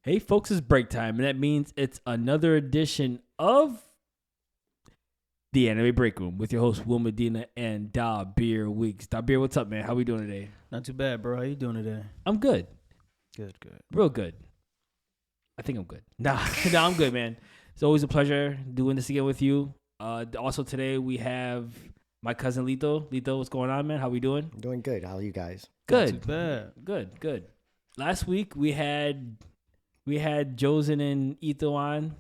Hey, folks, it's break time, and that means it's another edition of the Anime Break Room with your hosts, Will Medina and Dabir Weeks. Dabir, what's up, man? How we doing today? Not too bad, bro. How you doing today? I'm good. Good. Real good. I think I'm good. Nah, I'm good, man. It's always a pleasure doing this again with you. Also, today we have my cousin Lito. Lito, what's going on, man? How we doing? I'm doing good. How are you guys? Good. Not too bad. Good. Last week we had Josen and Ito on.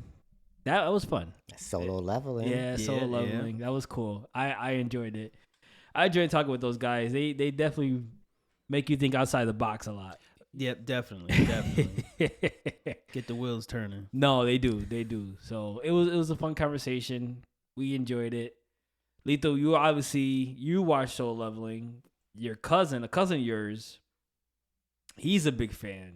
That was fun. Solo leveling. Yeah, solo leveling. That was cool. I enjoyed it. I enjoyed talking with those guys. They definitely make you think outside the box a lot. Yep, definitely. Get the wheels turning. No, they do. So it was a fun conversation. We enjoyed it. Lito, you watched solo leveling. Your cousin, a cousin of yours, he's a big fan.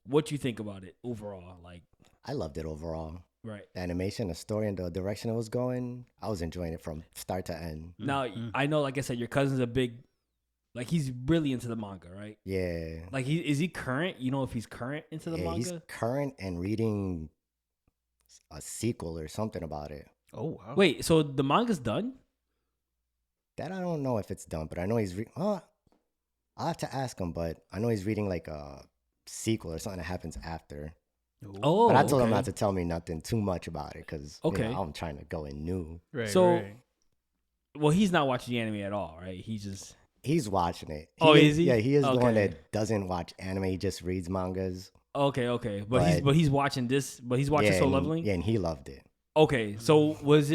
What you think about it overall? Like, I loved it overall. right. The animation, the story, and the direction it was going, I was enjoying it from start to end. Now, I know, like I said, your cousin's a big, like, he's really into the manga, right? Yeah. Like, is he current? You know if he's current into the manga? He's current and reading a sequel or something about it. Oh, wow. Wait, so the manga's done? That I don't know if it's done, but I know he's I'll have to ask him, but I know he's reading like a sequel or something that happens after. Oh, But I told him okay. not to tell me nothing too much about it because I'm trying to go in new. Right, So- right. Well, he's not watching the anime at all, right? He's watching it. Is he? Yeah, he is the one Okay. that doesn't watch anime. He just reads mangas. Okay. But- But he's watching this. But he's watching Solo Leveling. Yeah, and he loved it. Okay, so is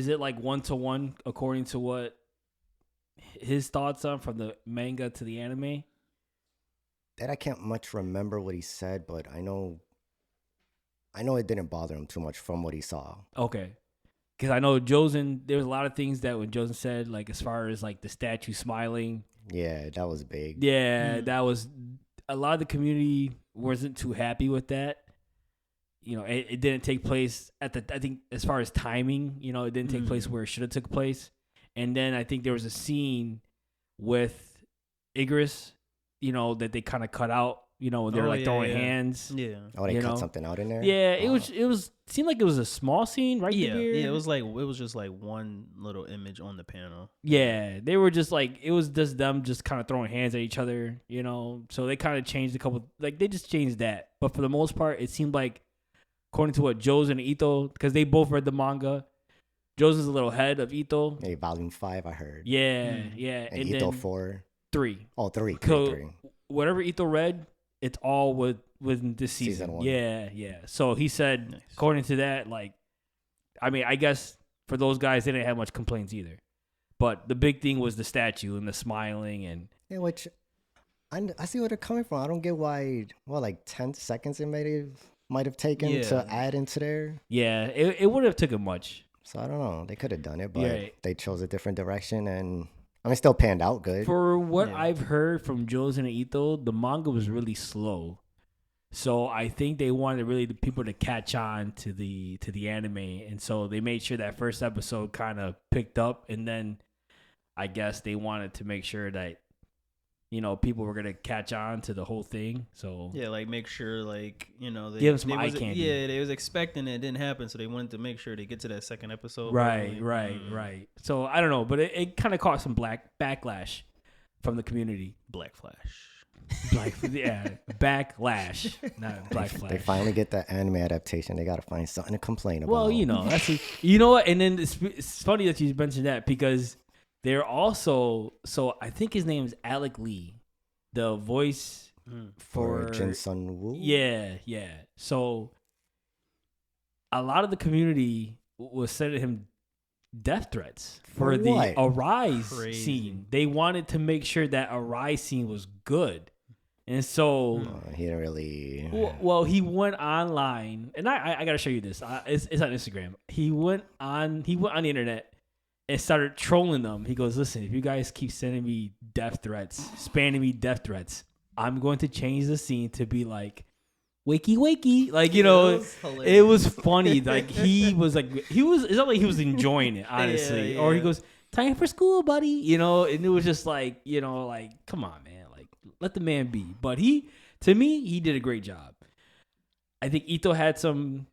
it like 1-to-1 according to what his thoughts are from the manga to the anime? That I can't much remember what he said, but I know it didn't bother him too much from what he saw. Okay. Because I know Josen, there was a lot of things that when Josen said, like as far as like the statue smiling, Yeah, that was big. yeah, that was, a lot of the community wasn't too happy with that. You know, it didn't take place I think as far as timing, you know, it didn't take place where it should have took place. And then I think there was a scene with Igris, you know, that they kind of cut out, you know, when they were like throwing hands. Yeah. Oh, they You cut know? something out in there? Yeah, it Oh. was seemed like it was a small scene, right? Yeah. Dabir? Yeah, it was just like one little image on the panel. Yeah, they were just like, it was just them just kind of throwing hands at each other, you know. So they kind of changed a couple, like they just changed that. But for the most part, it seemed like, according to what Josen and Ito, because they both read the manga, Josen's a little ahead of Ito. Hey, volume 5, I heard. Yeah. And And Ito then 4. 3. Oh, 3. So 3. whatever Ito read, it's all within this season. Season 1. Yeah. So he said, Nice. according to that, like, I mean, I guess for those guys, they didn't have much complaints either. But the big thing was the statue and the smiling and Yeah, which I see where they're coming from. I don't get why, like 10 seconds it might have taken Yeah. to add into there. yeah, it wouldn't have taken much. So I don't know. They could have done it, but Yeah. they chose a different direction, and I mean, still panned out good. For what Yeah. I've heard from Josen and Ito, the manga was really slow. So I think they wanted really the people to catch on to the anime, and so they made sure that first episode kind of picked up, and then I guess they wanted to make sure that, you know, people were gonna catch on to the whole thing. So Yeah, like make sure, like, you know, Give 'em some they eye was, candy. Yeah, they was expecting it didn't happen, so they wanted to make sure they get to that second episode. right. Right. So I don't know, but it kind of caught some backlash from the community. Black Flash. Backlash, not Black Flash. They finally get the anime adaptation. They got to find something to complain about. Well, you know, you know what? And then it's funny that you mentioned that because they're also, so I think his name is Alec Lee, the voice for Jin Sun Woo. Yeah. So a lot of the community was sending him death threats for the what? Arise Crazy. scene. They wanted to make sure that Arise scene was good. And so He didn't really. well, he went online, and I gotta show you this. It's on Instagram. He went on the internet and started trolling them. He goes, "Listen, if you guys keep sending me death threats, spamming me death threats, I'm going to change the scene to be like, wakey, like, you know." It was funny. Like it's not like he was enjoying it, honestly. Yeah. Or he goes, "Time for school, buddy," you know. And it was just like, you know, like, come on, man, like, let the man be. But to me, he did a great job. I think Ito had some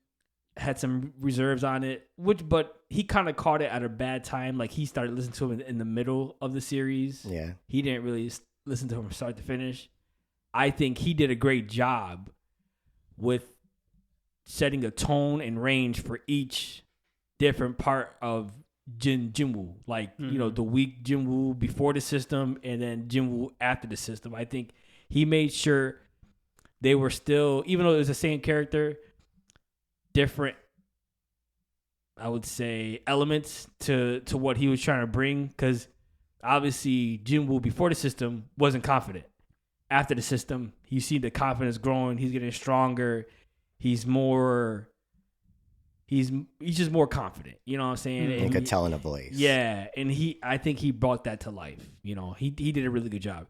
reserves on it, but he kind of caught it at a bad time. Like he started listening to him in the middle of the series. Yeah. He didn't really listen to him from start to finish. I think he did a great job with setting a tone and range for each different part of Jinwoo. Like, the weak Jinwoo before the system and then Jinwoo after the system. I think he made sure they were still, even though it was the same character, different, I would say, elements to what he was trying to bring. Because obviously Jinwoo before the system wasn't confident. After the system, you see the confidence growing. He's getting stronger. He's just more confident. You know what I'm saying? You could tell in a voice. Yeah, and I think he brought that to life. He did a really good job.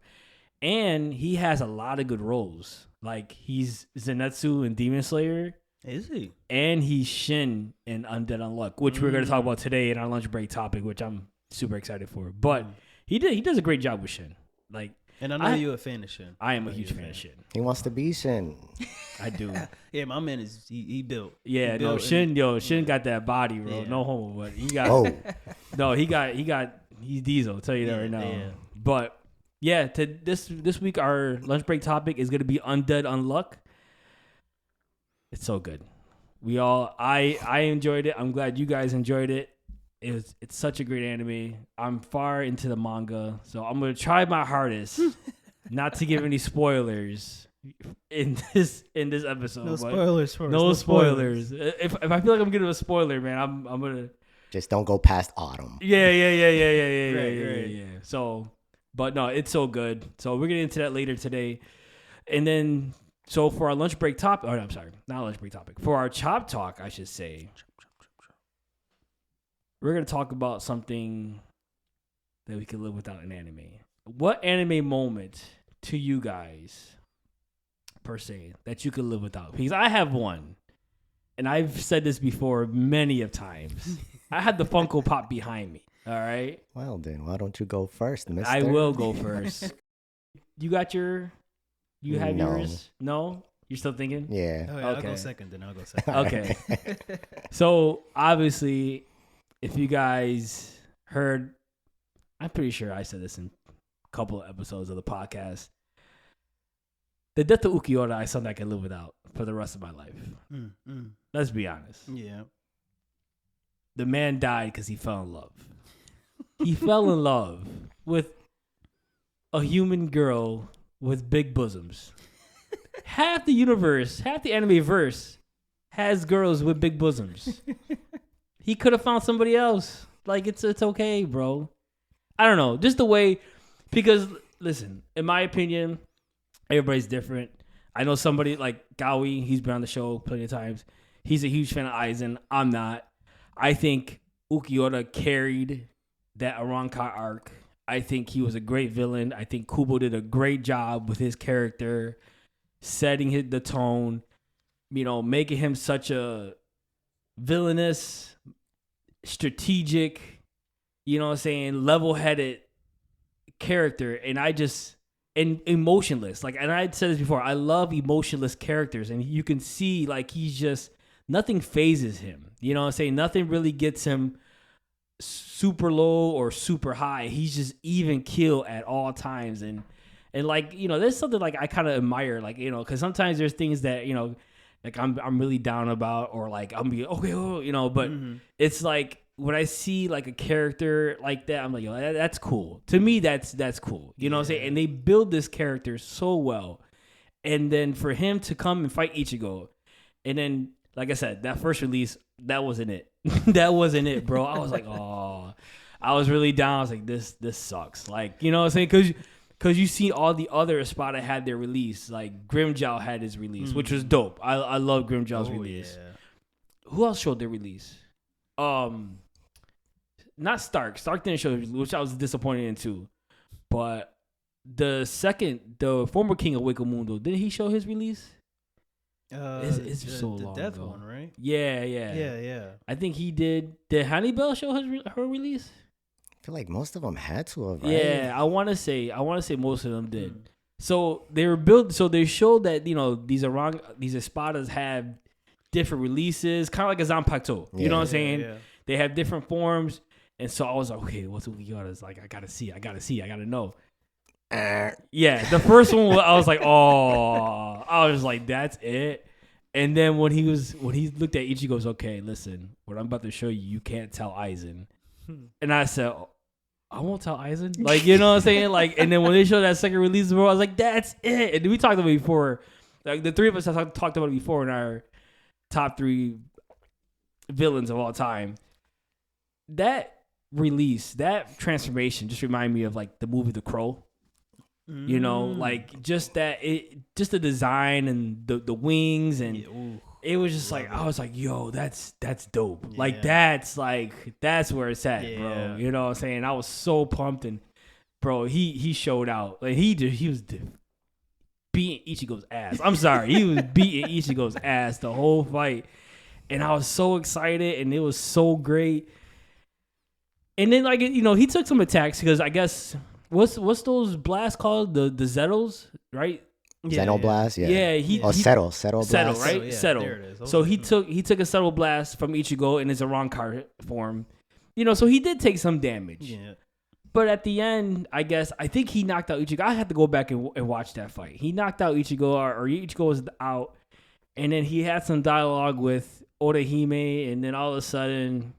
And he has a lot of good roles. Like, he's Zenitsu in Demon Slayer. Is he? And he's Shin in Undead Unluck, which we're going to talk about today in our lunch break topic, which I'm super excited for. But he does a great job with Shin. Like, and I know you're a fan of Shin. I am a huge fan of Shin. He wants to be Shin. I do. Yeah, my man is he built. Yeah, he built Shin got that body, bro. Yeah. No homo, but he got. No, he's Diesel. I'll tell you that right now. Yeah. But yeah, this week our lunch break topic is gonna be Undead Unluck. It's so good. I enjoyed it. I'm glad you guys enjoyed it. It's such a great anime. I'm far into the manga, so I'm gonna try my hardest not to give any spoilers in this episode. No spoilers for us. No spoilers. If I feel like I'm giving a spoiler, man, I'm gonna just don't go past autumn. Yeah. So, but no, it's so good. So we're getting into that later today, and then so for our lunch break topic. Oh, no, I'm sorry, not lunch break topic. For our chop talk, I should say. We're going to talk about something that we can live without in anime. What anime moment to you guys, per se, that you could live without? Because I have one, and I've said this before many of times. I had the Funko Pop behind me, all right? Well, then, why don't you go first, mister? I will go first. You got your... You have yours? No? You're still thinking? Yeah. Oh, yeah, okay. I'll go second. Okay. So, obviously... If you guys heard, I'm pretty sure I said this in a couple of episodes of the podcast. The death of Ukiura is something I can live without for the rest of my life. Let's be honest. Yeah. The man died because he fell in love. He fell in love with a human girl with big bosoms. Half the universe, half the anime verse has girls with big bosoms. He could have found somebody else. Like, it's okay, bro. I don't know. Just the way, because, listen, in my opinion, everybody's different. I know somebody like Gawi, he's been on the show plenty of times. He's a huge fan of Aizen. I'm not. I think Ukiura carried that Aranka arc. I think he was a great villain. I think Kubo did a great job with his character, setting the tone, making him such a villainous, strategic, level-headed character. And emotionless. Like, and I'd said this before, I love emotionless characters, and you can see, like, he's just, nothing phases him. You know what I'm saying? Nothing really gets him super low or super high. He's just even keel at all times. And like, there's something like I kind of admire, like, because sometimes there's things that, like I'm really down about, or like I'm be okay, but it's like when I see like a character like that, I'm like, yo, that's cool. To me, that's cool. You know what I'm saying? And they build this character so well, and then for him to come and fight Ichigo, and then like I said, that first release, that wasn't it. That wasn't it, bro. I was like, oh, I was really down. I was like, this sucks. Like, you know what I'm saying? Because you see all the other Espada had their release. Like, Grimmjow had his release, which was dope. I love Grimmjow's release. Yeah. Who else showed their release? Not Stark. Stark didn't show his release, which I was disappointed in too. But the former king of Wakamundo, didn't he show his release? It's so long the death ago. one, right? Yeah. I think he did. Did Hannibal show her release? I feel like most of them had to have, right? Yeah, I want to say most of them did. So they were built. So they showed that these espadas have different releases, kind of like a Zanpakuto. You know what I'm saying? Yeah. They have different forms, and so I was like, okay, what's Ukiyota's like? I gotta see, I gotta know. Yeah, the first one I was like, oh, I was like, that's it. And then when he looked at Ichigo, goes, okay, listen, what I'm about to show you, you can't tell Aizen. And I said, oh, I won't tell Aizen. Like, you know what I'm saying? Like, and then when they showed that second release, bro, I was like, that's it. And we talked about it before. Like, the three of us have talked about it before in our top 3 villains of all time. That release, that transformation just reminded me of like the movie The Crow. You know, like just the design and the wings and it was just like, I was like, yo, that's dope. Yeah. Like that's where it's at, bro. You know what I'm saying? I was so pumped, and bro, he showed out. Like he was beating Ichigo's ass. I'm sorry, he was beating Ichigo's ass the whole fight, and I was so excited, and it was so great. And then like he took some attacks because I guess. What's those blasts called? The Zetos, right? Xenoblast, yeah. Yeah, Settle Settle, blast. right? Yeah, Settle. there it is. So he took a Settle blast from Ichigo in his Arancar form. So he did take some damage. Yeah. But at the end, I think he knocked out Ichigo. I had to go back and watch that fight. He knocked out Ichigo, or Ichigo was out, and then he had some dialogue with Orihime, and then all of a sudden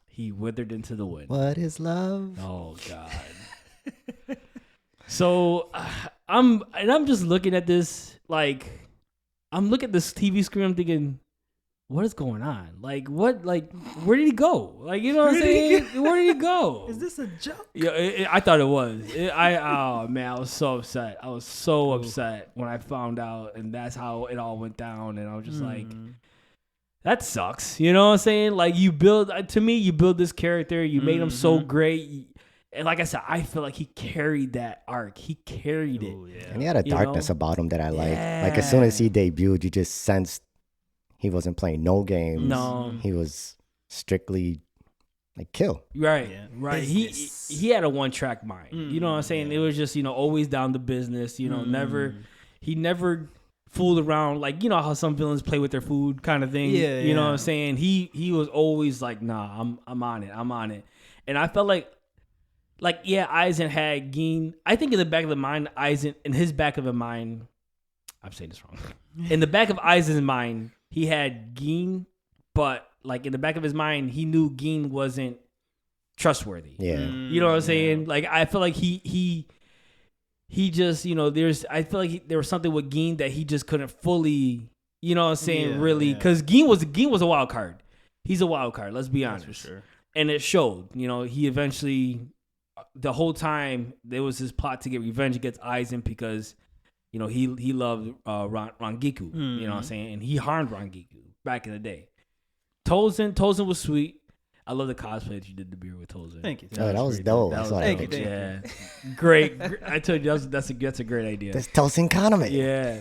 he withered into the wind. What is love? Oh God. So I'm just looking at this, like I'm looking at this TV screen. I'm thinking, what is going on? Like what? Like where did he go? Like you know what I'm saying? Where did he go? Is this a joke? Yeah, I thought it was. Oh man, I was so upset. I was so upset when I found out, and that's how it all went down. And I was just like. That sucks. You know what I'm saying? Like you build this character, you made him so great. And like I said, I feel like he carried that arc. He carried it. Yeah. And he had a darkness about him that I liked. Like as soon as he debuted, you just sensed he wasn't playing no games. No. He was strictly like kill. Right. Yeah. Right. He had a one-track mind. You know what I'm saying? It was just, always down to business, he never fooled around, like how some villains play with their food kind of thing. You know what I'm saying? He was always like, nah, I'm on it. And I felt like Aizen had Gin. I think in the back of the mind, Aizen, in his back of the mind, I'm saying this wrong. In the back of Aizen's mind, he had Gin, but like in the back of his mind, he knew Gin wasn't trustworthy. Yeah. You know what I'm saying? Like I feel like he just, I feel like there was something with Gin that he just couldn't fully, you know what I'm saying, really. Because Gin was a wild card. He's a wild card, let's be honest. That's for sure. And it showed. He eventually, the whole time, there was this plot to get revenge against Aizen because, he loved Rangiku, you know what I'm saying? And he harmed Rangiku back in the day. Tozen was sweet. I love the cosplay that you did the beer with Tozen. Thank you. That was dope. That's what I thank liked. you. Yeah, great. I told you that's a great idea. That's Tosin Kaname. Yeah,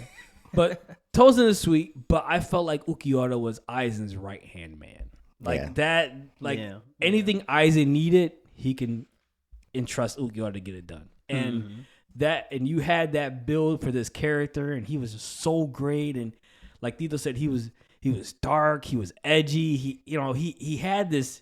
but Tozen is sweet. But I felt like Ukiyoda was Aizen's right hand man. Like that. Like anything Aizen needed, he can entrust Ukiyoda to get it done. And and you had that build for this character, and he was so great. And like Lito said, he was dark. He was edgy. He had this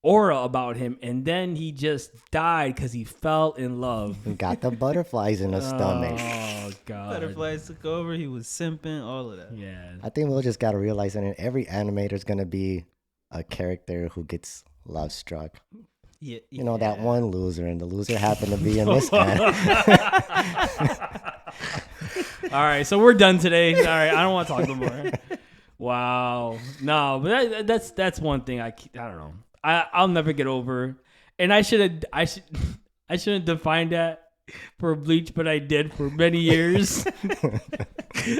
aura about him, and then he just died because he fell in love. He got the butterflies in his stomach. Oh God! Butterflies took over. He was simping. All of that. Yeah. I think we'll just gotta realize that in every animator's gonna be a character who gets love struck. Yeah. That one loser, and the loser happened to be in this anime. All right, so we're done today. All right, I don't want to talk no more. Wow. No, but that's one thing I don't know. I'll never get over. And I shouldn't define that for Bleach, but I did for many years.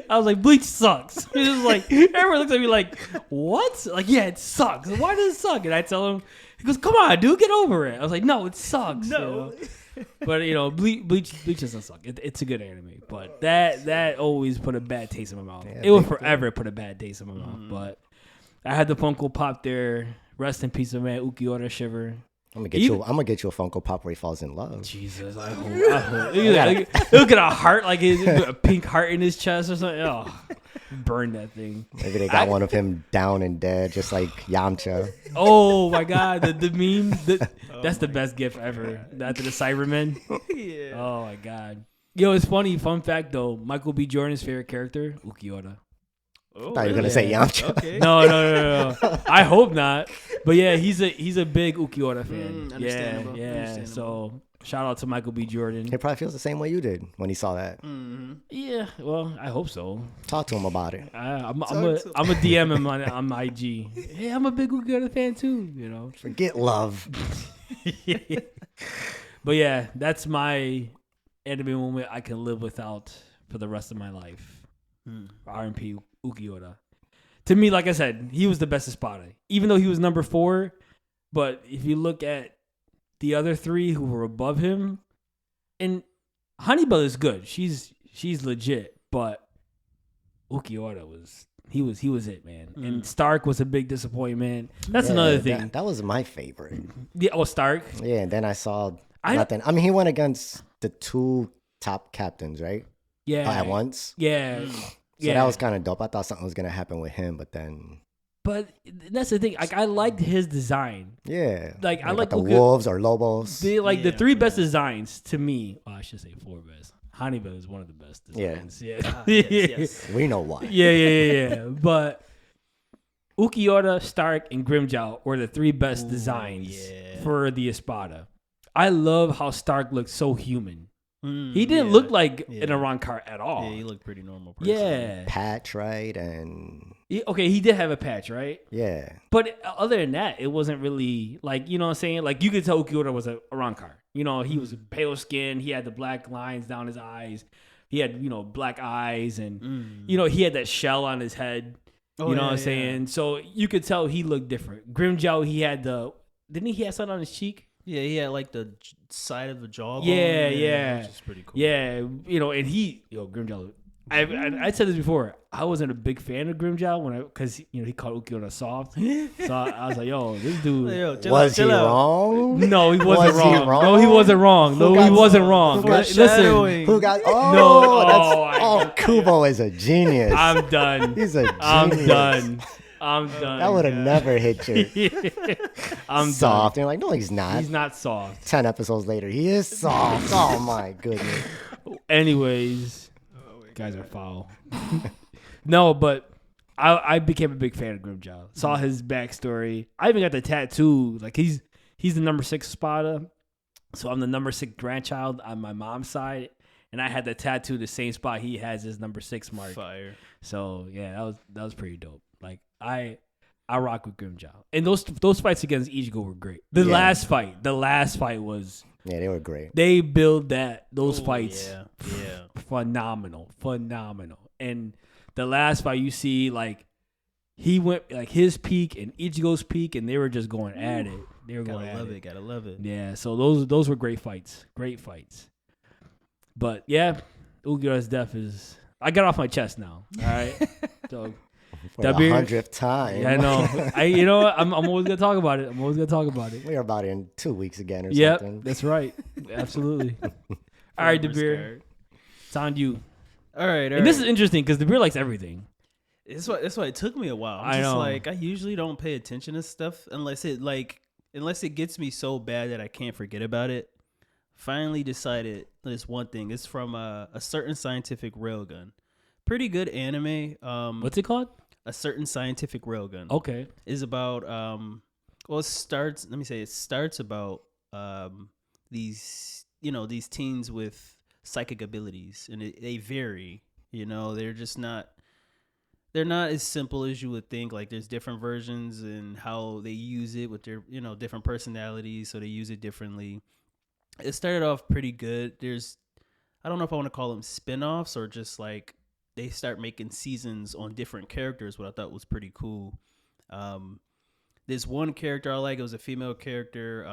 I was like, Bleach sucks. It's just like everyone looks at me like, what? Like, yeah, it sucks. Why does it suck? And I tell him, he goes, come on, dude, get over it. I was like, no, it sucks. No. But Bleach doesn't suck. It's a good anime, but that always put a bad taste in my mouth. Yeah, it will forever put a bad taste in my mouth. But I had the Funko Pop there. Rest in peace, man. Ukiyoda Shiver. I'm gonna get you a Funko Pop where he falls in love. Jesus, I hope. Look at a heart, like a pink heart in his chest or something. Oh, burn that thing. Maybe they got one of him down and dead, just like Yamcha. Oh my God, the meme. That's the best gift ever. After the Cybermen. Yeah. Oh my God. Yo, it's funny. Fun fact though, Michael B. Jordan's favorite character, Ukiyo-ta. Oh, I thought you were gonna say Yamcha. Okay. No. I hope not. But yeah, he's a big Ukiyo-ta fan. Understandable. Yeah. Understandable. So shout out to Michael B. Jordan. He probably feels the same way you did when he saw that. Mm-hmm. Yeah, well, I hope so. Talk to him about it. I'm a DM him on IG. Hey, I'm a big Ukiyo-ta fan too. You know. Forget love. But yeah, that's my anime moment I can live without for the rest of my life. R.M.P. Ukiyo-ta. To me, like I said, he was the best Espada. Even though he was number 4, but if you look at the other 3 who were above him, and Honeybell is good. She's legit, but Ukiyo-ta was it, man. And Stark was a big disappointment. That's another thing. That was my favorite. Yeah, Stark. Yeah, and then I saw nothing. I mean, he went against the 2 top captains, right? Yeah. At once. Yeah. So that was kind of dope. I thought something was gonna happen with him, but then. But that's the thing. Like, I liked his design. Yeah. Like I like the wolves or lobos. The 3 best designs to me. Well, I should say 4 best. Honeybell is one of the best designs. Yeah. Yes. We know why. Yeah. But Ukiyo-ta, Stark, and Grimjow were the 3 best designs for the Espada. I love how Stark looked so human. He didn't look like an Arrancar at all. Yeah, he looked pretty normal. Person. Yeah. Patch, right? And Okay, he did have a patch, right? yeah. But other than that, it wasn't really like, you know what I'm saying? Like, you could tell Ukiyo-ta was a Arrancar. You know, he was pale skin. He had the black lines down his eyes. He had, black eyes. And, he had that shell on his head. You know what I'm saying? So you could tell he looked different. Grimjow, he had didn't he have something on his cheek? Yeah, he had like the side of the jawbone. Yeah. Which is pretty cool. Yeah, and Grimjow. I said this before. I wasn't a big fan of Grimjow because he called Ukiyo-ta soft. So I was like, yo, this dude. Was he wrong? No, he wasn't Was he wrong. wrong? No, he wasn't wrong. No, he wasn't wrong. Listen, Who got? Kubo is a genius. I'm done. He's a genius. I'm done. That would have never hit you. I'm soft. done. And you're like, no, he's not. He's not soft. 10 episodes later, he is soft. Oh my goodness. Anyways, guys are foul. No, but I became a big fan of Grimjow. Saw his backstory. I even got the tattoo. Like he's the number 6 Espada. So I'm the number 6 grandchild on my mom's side. And I had the tattoo the same spot he has his number 6 mark. Fire. So yeah, that was pretty dope. Like I rock with Grimjow. And those fights against Ichigo were great. The last fight was they were great. They build those fights phenomenal. And the last fight you see, like he went like his peak and Ichigo's peak, and they were just going at it. They were going at it. Gotta love it. Yeah, so those were great fights. But yeah, Ukiyo-ta's death is. I got off my chest now. All right, so For the 100th time. Yeah, I know. You know what? I'm always gonna talk about it. We're about in 2 weeks again or Yep, something. that's right. Absolutely. All right, Dabir, it's on you. All right. And this is interesting because Dabir likes everything. That's why it took me a while. I know. I usually don't pay attention to stuff unless it gets me so bad that I can't forget about it. Finally decided this one thing. It's from a certain scientific railgun. Pretty good anime. What's it called? A certain scientific railgun. Okay. Is about it starts about these teens with psychic abilities, and they vary. They're not as simple as you would think. Like there's different versions and how they use it with their different personalities, so they use it differently. It started off pretty good. I don't know if I want to call them spin-offs or just like they start making seasons on different characters, what I thought was pretty cool. This one character I like, it was a female character.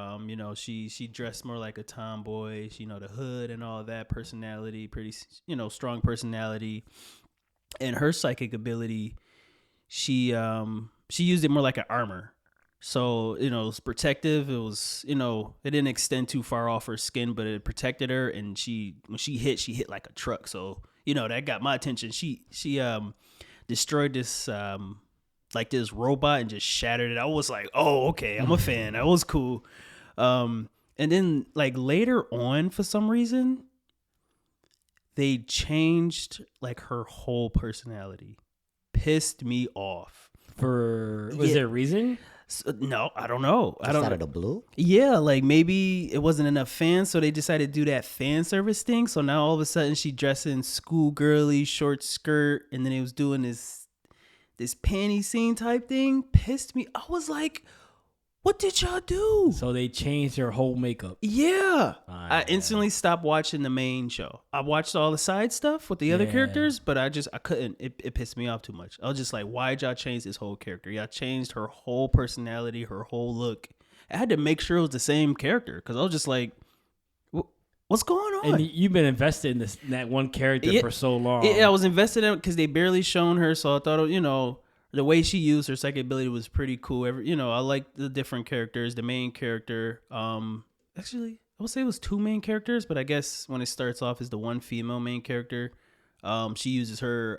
She dressed more like a tomboy. She, the hood and all that personality, pretty, strong personality. And her psychic ability, she used it more like an armor. So, it was protective. It was, it didn't extend too far off her skin, but it protected her. And when she hit like a truck. So, that got my attention. She destroyed this, like this robot and just shattered it. I was like, oh, okay, I'm a fan. That was cool. And then like later on, for some reason, they changed like her whole personality. Pissed me off. Was there a reason? So, no, I don't know. Just out of the blue? Yeah, like maybe it wasn't enough fans, so they decided to do that fan service thing. So now all of a sudden she dressed in schoolgirly short skirt, and then it was doing this panty scene type thing. Pissed me. I was like, what did y'all do? So they changed her whole makeup. Yeah. I instantly stopped watching the main show. I watched all the side stuff with the other characters, but I couldn't. It pissed me off too much. I was just like, why'd y'all change this whole character? Y'all changed her whole personality, her whole look. I had to make sure it was the same character because I was just like, what's going on? And you've been invested in that one character for so long. Yeah, I was invested in it because they barely shown her, so I thought, the way she used her psychic ability was pretty cool. I like the different characters. The main character, actually, I would say it was two main characters, but I guess when it starts off as the one female main character, she uses her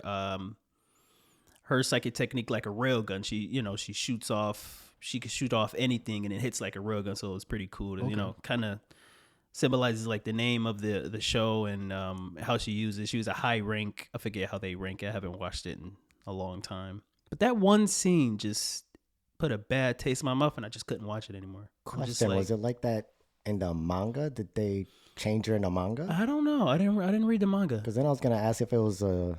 psychic technique like a railgun. She shoots off. She can shoot off anything, and it hits like a railgun. So it was pretty cool. To, kind of symbolizes like the name of the show and how she uses. She was a high rank. I forget how they rank it. I haven't watched it in a long time. But that one scene just put a bad taste in my mouth, and I just couldn't watch it anymore. Question: was it like that in the manga? Did they change her in the manga? I don't know. I didn't read the manga. Because then I was gonna ask if it was a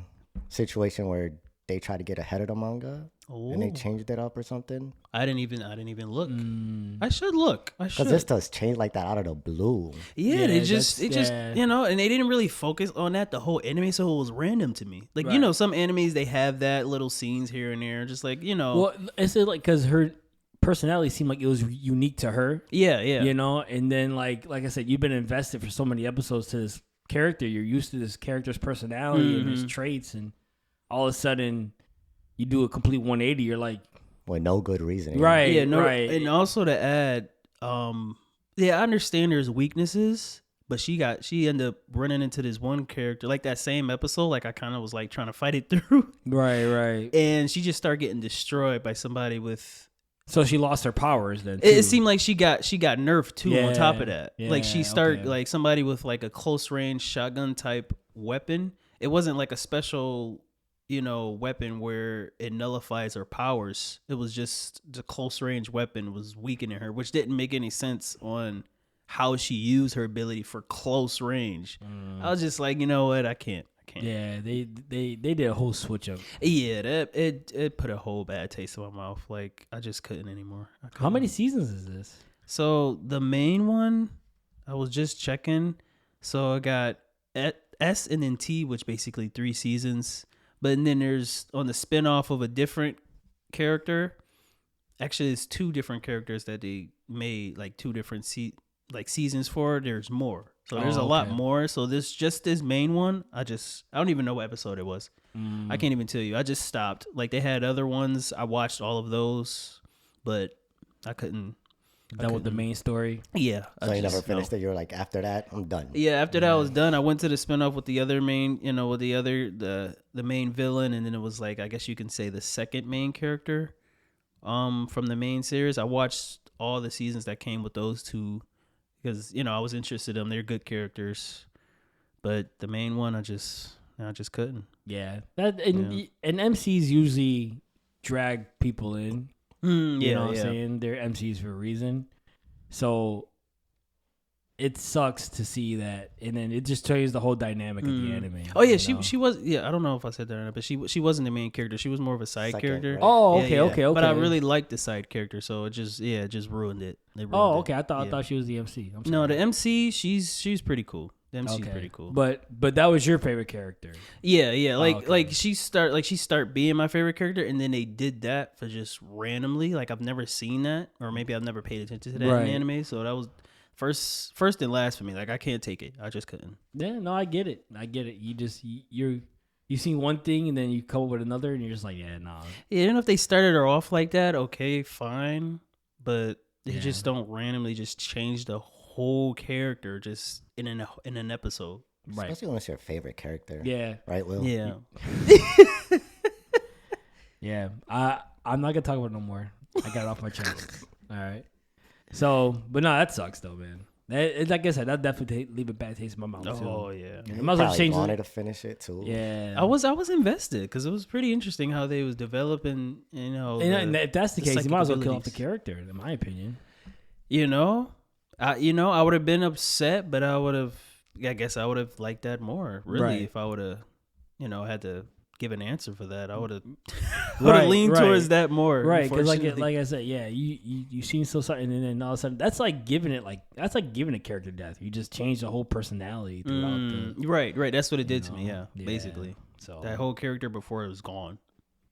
situation where they tried to get ahead of the manga and they changed it up or something. I didn't even look. I should look. Because this does change like that out of the blue. Yeah, they just and they didn't really focus on that the whole anime, so it was random to me. Like some animes they have that little scenes here and there, just like Well, is it like because her personality seemed like it was unique to her? Yeah. And then like I said, you've been invested for so many episodes to this character. You're used to this character's personality and his traits, and all of a sudden you do a complete 180. You're like, with no good reason. Right. Yeah, no, right. And also to add, I understand there's weaknesses, but she ended up running into this one character, like that same episode, like I kind of was like trying to fight it through. Right. And she just started getting destroyed by somebody with. So she lost her powers then. Too. It seemed like she got nerfed too. On top of that, yeah, like she started like somebody with like a close range shotgun type weapon. It wasn't like a special weapon where it nullifies her powers. It was just the close range weapon was weakening her, which didn't make any sense on how she used her ability for close range. I was just like, you know what? I can't. Yeah, they did a whole switch up. Yeah, it put a whole bad taste in my mouth. Like I just couldn't anymore. How many seasons is this? So the main one, I was just checking. So I got S and then T, which basically 3 seasons. But then there's on the spinoff of a different character. Actually, it's 2 different characters that they made like 2 different seasons for. There's more, so there's a lot more. So this main one, I don't even know what episode it was. I can't even tell you. I just stopped. Like they had other ones. I watched all of those, but I couldn't. Done with the main story. Yeah. So you never finished it. You were like, after that, I'm done. Yeah, after that I was done. I went to the spinoff with the other main, with the main villain, and then it was like, I guess you can say the second main character, from the main series. I watched all the seasons that came with those 2 because I was interested in them. They're good characters, but the main one I just couldn't. Yeah, and MCs usually drag people in. You know what I'm saying? They're MCs for a reason. So it sucks to see that. And then it just changes the whole dynamic of the anime. Oh, yeah. She was, I don't know if I said that or not, but she wasn't the main character. She was more of a side character. Right? Oh, okay. But I really liked the side character. So it just ruined it. Okay. I thought she was the MC. I'm sorry. No, the MC, she's pretty cool. The MC's pretty cool. But that was your favorite character. Yeah. Like she start being my favorite character, and then they did that for just randomly. Like I've never seen that, or maybe I've never paid attention to that in anime. So that was first and last for me. Like I can't take it. I just couldn't. Yeah, no, I get it. You seen one thing and then you come up with another, and you're just like, yeah, nah. Yeah, and if they started her off like that, okay, fine. but they Yeah. just don't randomly just change the whole character just in an episode. Right. Especially when it's your favorite character. Yeah. Right, Will? Yeah. Yeah. I'm not gonna talk about it no more. I got it off my chest. All right. So, but no, that sucks though, man. Like I said, that definitely leave a bad taste in my mouth too. Oh yeah. You I might as well probably change wanted it. to finish it too. Yeah. I was invested because it was pretty interesting how they was developing. You know, And if that's the the case, you might as well kill off psychic the character, in my opinion. you know, I would have been upset, but I guess I would have liked that more. Really, Right. if I would have, had to give an answer for that, I would have Right, leaned right. towards that more. Right, because like unfortunately. I said, yeah, you seen something, and then all of a sudden, that's like giving a character death. You just change the whole personality throughout the. Right. That's what it did to know, me. Yeah, yeah. basically, So that whole character before it was gone.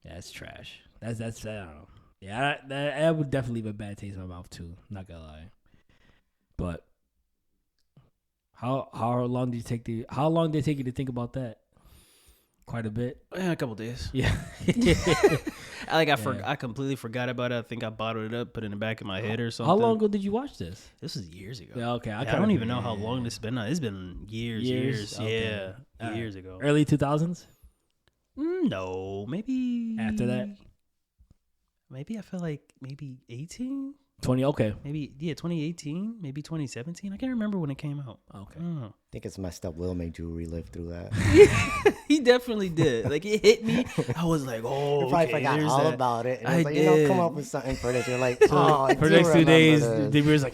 yeah, it's trash. That's I don't know. Yeah, that would definitely leave a bad taste in my mouth too. Not gonna lie. But how long did it take you to think about that? Quite a bit. Yeah, a couple days. Yeah. I completely forgot about it. I think I bottled it up, put it in the back of my head or something. How long ago did you watch this? This was years ago. Yeah, okay. I don't even know how long this been. It's been years. Okay. Yeah, years ago. Early 2000s. No, maybe After that? Maybe I feel like maybe 18. 20. Okay. Maybe 2018, maybe 2017. I can't remember when it came out. Okay. I don't know. I think it's messed up. Will made you relive through that. He definitely did. Like it hit me. I was like, oh, You probably okay, forgot there's all that. about it. And I it's like, did. come up with something for this. You're like, oh, I For do the next 2 remember days, this. Dabir's like,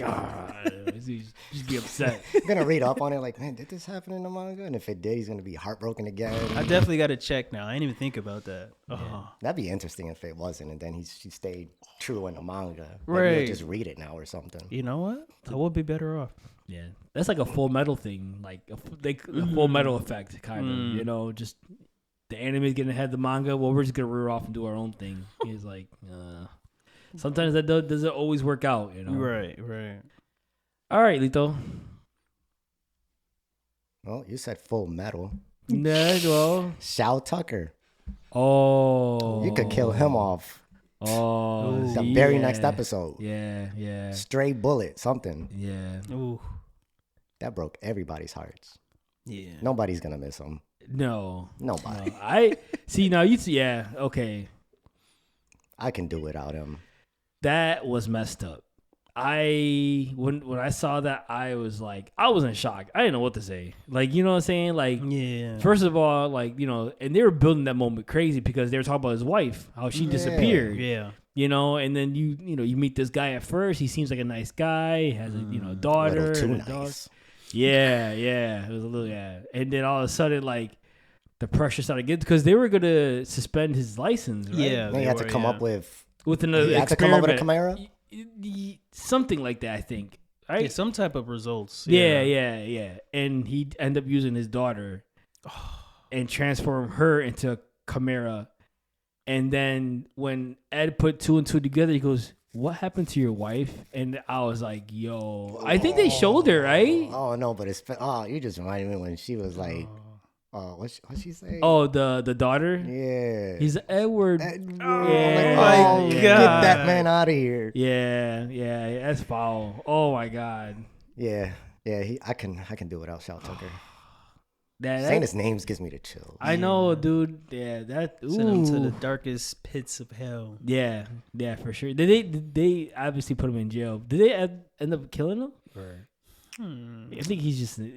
just be upset. You're gonna read up on it, like, man, did this happen in the manga? And if it did, he's gonna be heartbroken again. I definitely got to check now. I didn't even think about that. Oh. That'd be interesting if it wasn't, and then she stayed true in the manga. Maybe Right. you'll just read it now or something. You know what? I would be better off. Yeah, that's like a Full Metal thing, like a Full Metal effect, kind of. You know, just the anime's getting ahead of the manga. Well, we're just gonna rear off and do our own thing. He's like, sometimes that doesn't always work out. You know. Right. All right, Lito. Well, you said Full Metal. Yeah, well. Shao Tucker. Oh. You could kill him off Oh. the very next episode. Yeah. Stray bullet, something. Yeah. Ooh. That broke everybody's hearts. Yeah. Nobody's gonna miss him. No. Nobody. I see now. Yeah. Okay. I can do without him. That was messed up. When I saw that, I was in shock. I didn't know what to say. Like, you know what I'm saying? Like, Yeah. first of all, like, and they were building that moment crazy because they were talking about his wife, how she disappeared. Yeah. And then you meet this guy at first. He seems like a nice guy. He has a daughter. Little too and a dog. nice. Yeah. It was a little And then all of a sudden, like, the pressure started getting because they were gonna suspend his license. Right? Yeah. Then you had to come up with. With another You had to come up with a experiment. Chimera. Something like that, I think. Right? Yeah, some type of results. Yeah. And he'd end up using his daughter and transform her into a chimera. And then when Ed put 2 and 2 together, he goes, "What happened to your wife?" And I was like, "Yo, I think they showed her, right?" Oh no, but you just reminded me when she was like, what she say? Oh, the daughter. Yeah. He's Edward. Edward. Yeah, Oh my yeah. God. Get that man out of here. Yeah, that's foul. Oh my God. Yeah. I can do without Shao Tucker. That, Saying his names gives me the chills. I know, dude. Yeah, that. Send him to the Ooh. darkest pits of hell. Yeah, for sure. Did they obviously put him in jail? Did they end up killing him? Or I think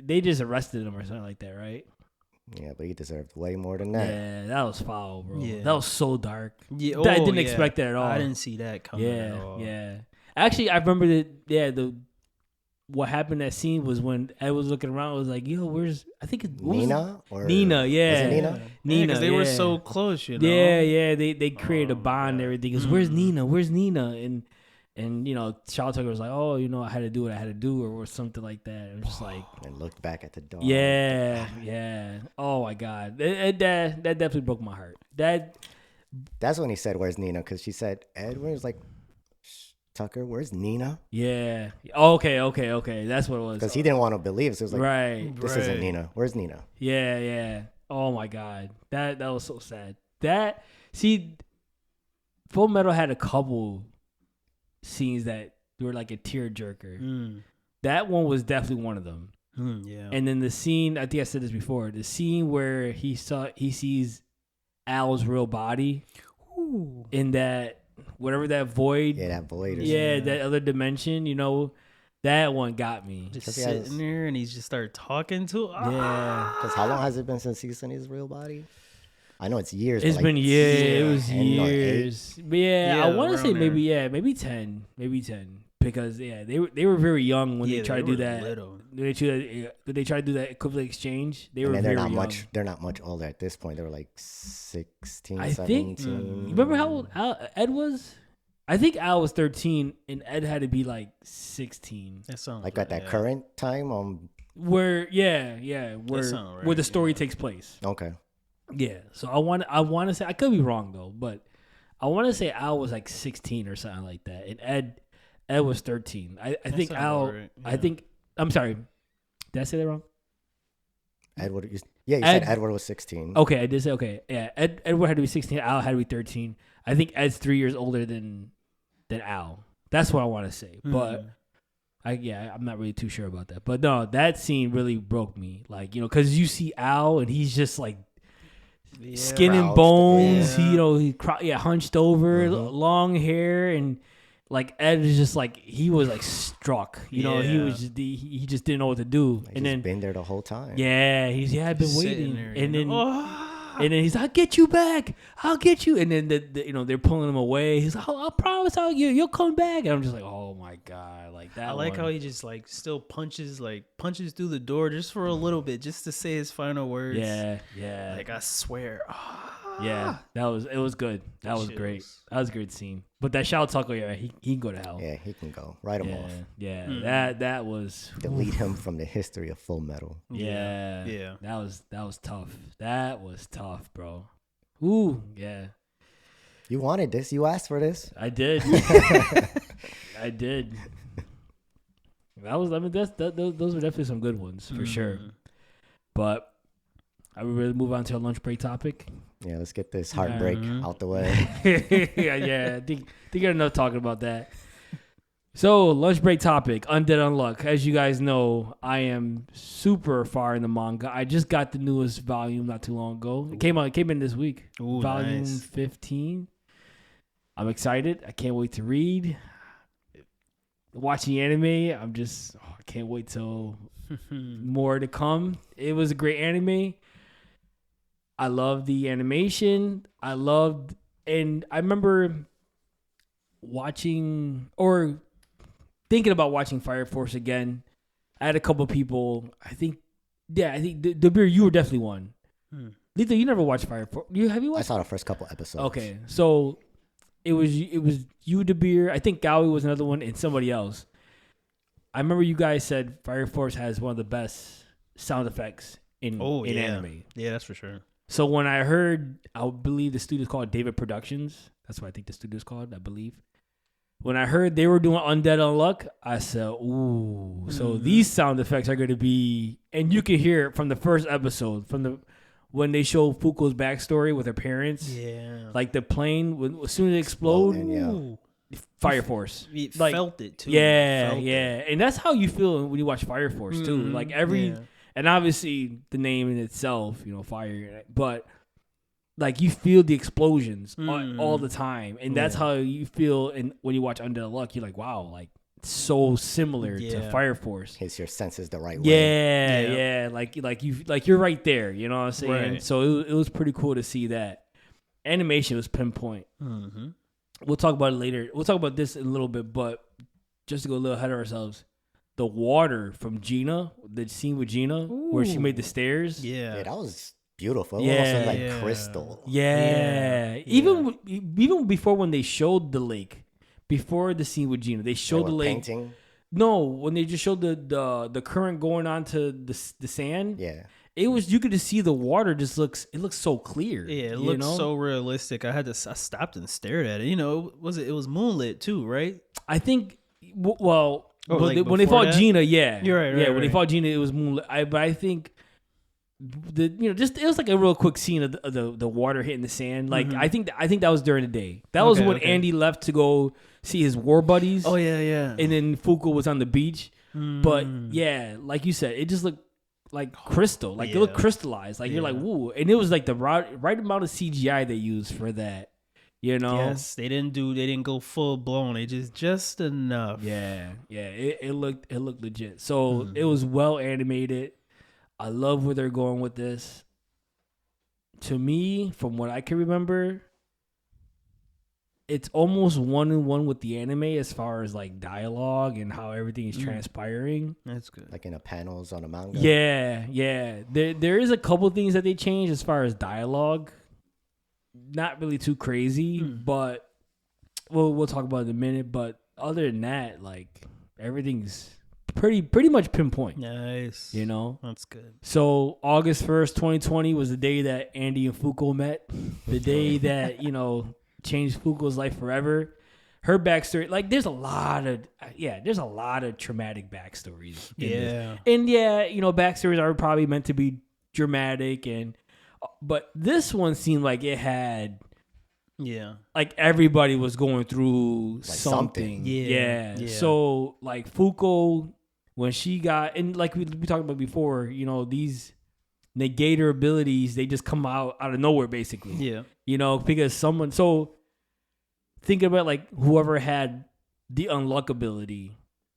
they just arrested him or something like that, right? Yeah, but he deserved way more than that. Yeah, that was foul, bro. Yeah. That was so dark. Yeah, I didn't expect that at all. I didn't see that coming at all. Yeah. Actually, I remember that. Yeah, what happened that scene was when Ed was looking around. It was like, yo, where's Nina? Or Nina? Yeah, Was it Nina? Nina, because they were so close, you know. Yeah. They created a bond and everything. Because where's Nina? And Shao Tucker was like, oh, I had to do what I had to do, or something like that. It was just like, And looked back at the dog. yeah. Oh my God, that definitely broke my heart. That's when he said, "Where's Nina?" Because she said, "Edward." Was like, Tucker, where's Nina? Yeah. Okay. That's what it was. Because he didn't want to believe. So it was like, Right. this isn't Nina. Where's Nina? Yeah. Oh my God, that was so sad. Full Metal had a couple scenes that were like a tearjerker. Mm. That one was definitely one of them. Yeah. And then the scene, I think I said this before, the scene where he sees Al's real body in that whatever that void. Yeah, that void. Or Yeah, that other dimension. That one got me. Just sitting there, and he just started talking to him. Yeah. Because how long has it been since he's seen his real body? I know it's years. It's but been years. It was 10 or 8. years. But yeah, I want to around say there. maybe 10. Maybe 10. Because they were very young when they tried to do that. Little. When they tried to do that equivalent exchange, they were And very they're not young. much. They're not much older at this point. They were like 16, I 17. think. You remember how old Ed was? I think Al was 13 and Ed had to be like 16. That sounds Like at that current time. Where sound right, where the story takes place. Okay. Yeah. So I want to say, I could be wrong though, but I want to say Al was like 16 or something like that, and Ed was 13. I think Al. right, I think. I'm sorry. Did I say that wrong? Edward. You said Edward was 16. Okay, I did say okay. Yeah, Edward had to be 16. Al had to be 13. I think Ed's 3 years older than Al. That's what I want to say. But I'm not really too sure about that. But no, that scene really broke me. Like, because you see Al and he's just like skin and Crouched, bones. yeah. He hunched over, long hair, and like Ed is just like he was like struck. He was just he just didn't know what to do. Like And then been there the whole time. I've been Sitting waiting. there, And then and he's like, I'll get you back. I'll get you. And then they're pulling him away. He's like, I promise you'll come back. And I'm just like, oh my God, like that. I like how he just like still punches through the door just for a little bit, just to say his final words. Yeah. Like, I swear. Yeah, it was good. That was great. That was a great scene. But that Shao Tucker, he can go to hell. Yeah, he can go. Write him off. Yeah, that was Delete him from the history of Full Metal. Yeah. That was tough. That was tough, bro. Ooh, yeah. You wanted this. You asked for this. I did. I did. Those were definitely some good ones for sure. But are we ready to move on to a lunch break topic? Yeah, let's get this heartbreak out the way. yeah. I think you're enough talking about that. So, lunch break topic, Undead Unluck. As you guys know, I am super far in the manga. I just got the newest volume not too long ago. It came in this week. Ooh, volume nice. 15. I'm excited. I can't wait to read. Watching anime, I can't wait till more to come. It was a great anime. I love the animation. And I remember watching or thinking about watching Fire Force again. I had a couple people. I think Dabir, you were definitely one. Lito, you never watched Fire Force. Have you watched? I saw the first couple episodes. Okay, so it was you, Dabir. I think Gowie was another one, and somebody else. I remember you guys said Fire Force has one of the best sound effects in anime. Yeah, that's for sure. So when I heard, I believe the studio's called David Productions. That's what I think the studio's called, I believe. When I heard they were doing Undead Unluck, I said, ooh. So these sound effects are going to be, and you can hear it from the first episode, when they show Fuko's backstory with her parents. Yeah. Like the plane, as soon as it exploded, Fire Force. You Like, felt it too. Yeah, Felt it. And that's how you feel when you watch Fire Force too. Like and obviously the name in itself, fire, but like you feel the explosions all the time, and that's how you feel. And when you watch Undead Unluck, you're like, wow, like it's so similar to Fire Force. Hits your senses the right way. Yeah. Like you're right there. You know what I'm saying? Right. So it was pretty cool to see that. Animation was pinpoint. We'll talk about it later. We'll talk about this in a little bit, but just to go a little ahead of ourselves. The water from Gina, the scene with Gina, where she made the stairs. Yeah, that was beautiful. It Yeah. almost looked like crystal. Yeah. Even before when they showed the lake, before the scene with Gina, they showed the lake. Painting. No, when they just showed the current going on to the sand. Yeah. It was, you could just see the water looks so clear. Yeah, it looks so realistic. I stopped and stared at it. It was moonlit too, right? I think, when they before fought that? Gina, yeah. You're right, yeah, when they right. fought Gina, it was moonlit. But I think just it was like a real quick scene of the water hitting the sand. Like I think that was during the day. That was when Andy left to go see his war buddies. Oh yeah. And then Fuko was on the beach. But yeah, like you said, it just looked like crystal. Like it looked crystallized. Like you're like, woo. And it was like the right amount of CGI they used for that. You know? Yes, they didn't go full blown. They just enough. Yeah. It looked legit. So it was well animated. I love where they're going with this. To me, from what I can remember, it's almost 1-on-1 with the anime as far as like dialogue and how everything is transpiring. That's good. Like in the panels on the manga. Yeah. There is a couple things that they changed as far as dialogue. Not really too crazy, but we'll talk about it in a minute. But other than that, like everything's pretty much pinpoint. Nice. You know? That's good. So August 1st, 2020 was the day that Andy and Fuko met. The day that, changed Fuko's life forever. Her backstory, like there's a lot of traumatic backstories. In this. And backstories are probably meant to be dramatic but this one seemed like it had like everybody was going through like something. Yeah. So like Fuko, when she got, and like we talked about before, these negator abilities, they just come out of nowhere basically. Because someone, so think about like whoever had the unluck ability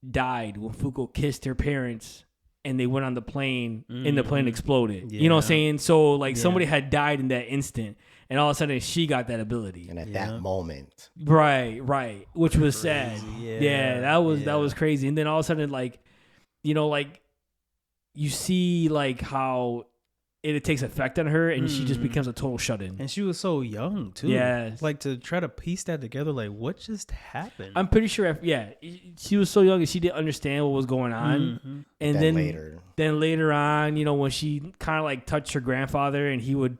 died when Fuko kissed her parents and they went on the plane and the plane exploded. You know what I'm saying? So like somebody had died in that instant and all of a sudden she got that ability. And at that moment. Right. Which was sad. Yeah, that was crazy. And then all of a sudden like, like you see like how it takes effect on her and she just becomes a total shut-in. And she was so young too. Yeah. Like to try to piece that together, like what just happened? I'm pretty sure, she was so young and she didn't understand what was going on. And then later on, when she kind of like touched her grandfather and he would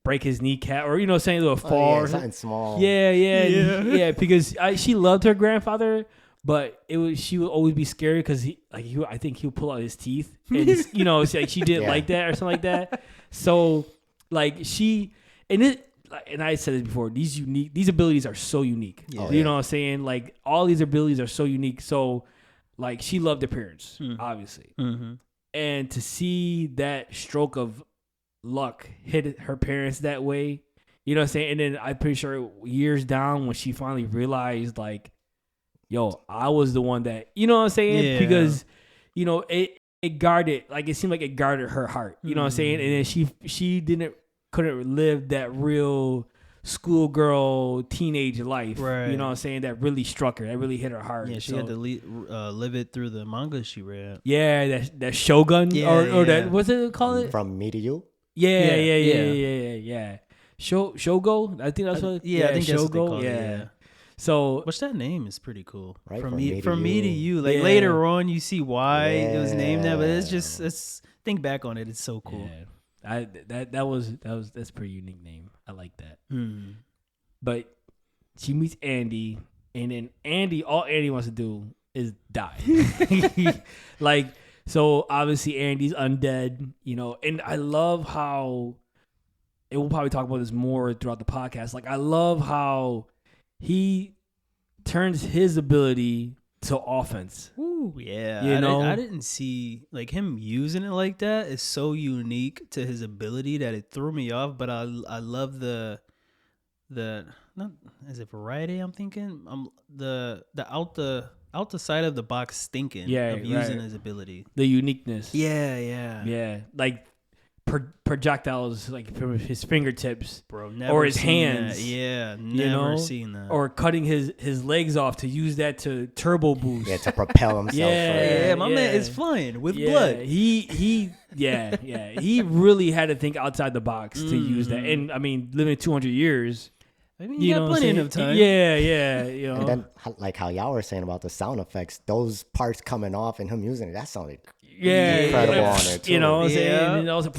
break his kneecap or, saying a little fall. Or something small. Yeah. Because she loved her grandfather. But she would always be scared because I think he'll pull out his teeth, and it's like she didn't like that or something like that. So like and I said it before, these abilities are so unique. Know what I'm saying? Like all these abilities are so unique. So like she loved her parents, obviously, and to see that stroke of luck hit her parents that way, you know what I'm saying? And then I'm pretty sure years down when she finally realized like, yo, I was the one that, you know what I'm saying? Yeah. Because, it guarded, like it seemed like it guarded her heart. You know what I'm saying? And then she couldn't live that real schoolgirl teenage life. Right. You know what I'm saying? That really struck her. That really hit her heart. Yeah, she had to live it through the manga she read. Yeah, that Shogun or that, what's it called? From Me to You? Yeah. Shogo? I think that's what. I think that's what they call it. Yeah. So, which that name is pretty cool. Right, from me to you. Like later on, you see why it was named that, but it's think back on it. It's so cool. Yeah. That's a pretty unique name. I like that. But she meets Andy, and then all Andy wants to do is die. Like, so obviously Andy's undead, and I love how, and we'll probably talk about this more throughout the podcast. Like, I love how he turns his ability to offense. Ooh, yeah. I didn't see like him using it like that. It's so unique to his ability that it threw me off. But I love the not is it variety? I'm thinking the out the side of the box thinking of using his ability. The uniqueness. Yeah. Like projectiles like from his fingertips, bro, never or his seen hands. That. Yeah, never seen that. Or cutting his legs off to use that to turbo boost. Yeah, to propel himself. My man is flying with blood. He really had to think outside the box to use that. And I mean, living 200 years. I mean, you got plenty of time. Yeah. And then, like how y'all were saying about the sound effects, those parts coming off and him using it, that sounded incredible on it too. You know what I'm saying? And also,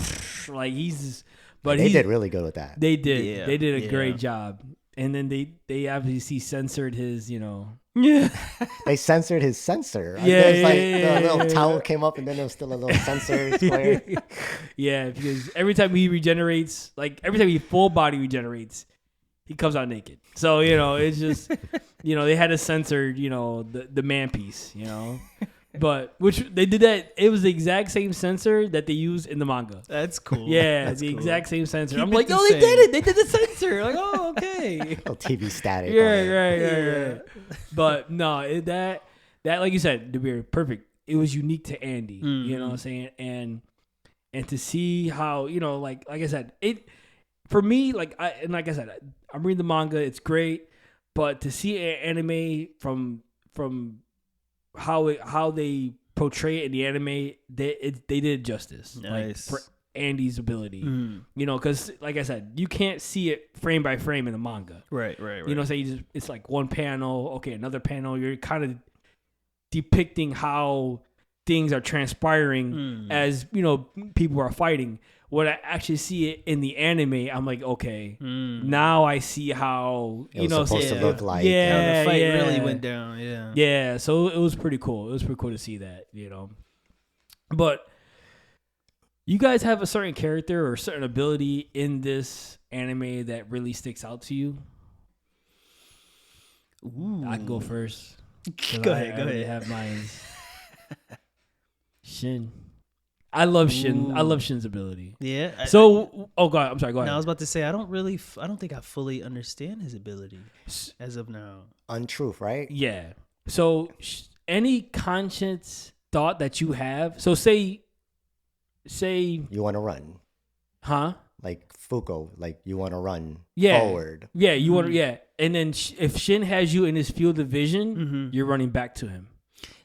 like they did really good with that. They did. Yeah. They did a great job. And then they obviously censored his, Yeah. They censored his sensor. Yeah, There's yeah, like yeah, the little yeah. towel came up, and then there was still a little sensor square. Yeah, because every time he regenerates, like every time he full body regenerates, he comes out naked. So, it's just, they had to censor, the man piece, But, which they did that, it was the exact same sensor that they used in the manga. That's cool. Yeah, That's the cool. exact same sensor. Keep I'm it like, the they same. did it. They did the sensor. Like, oh, okay. Little TV static. on Yeah, it. right. But no, that like you said, Dabir, perfect. It was unique to Andy. You know what I'm saying? And to see how, like I said, it for me, like I said, I'm reading the manga, it's great, but to see an anime from how they portray it in the anime, they did justice. Nice. Like for Andy's ability. Because like I said, you can't see it frame by frame in the manga. Right. You know what I'm saying? It's like one panel, okay, another panel. You're kind of depicting how things are transpiring as, people are fighting. When I actually see it in the anime, I'm like, okay, now I see how, It was supposed to look like. Yeah, the fight yeah. really went down. Yeah. Yeah, so it was pretty cool. It was pretty cool to see that, But you guys have a certain character or a certain ability in this anime that really sticks out to you? Ooh. I can go first. Go I ahead. already have mine. Shin. I love Shin. I love Shin's ability. Yeah. So, go ahead. I'm sorry. Go ahead. I was about to say I don't think I fully understand his ability as of now. Untruth, right? Yeah. So, any conscious thought that you have. So, say. You want to run. Huh? Like Fuko, like you want to run Yeah. forward. Yeah, you want to. Yeah, and then if Shin has you in his field of vision, you're running back to him.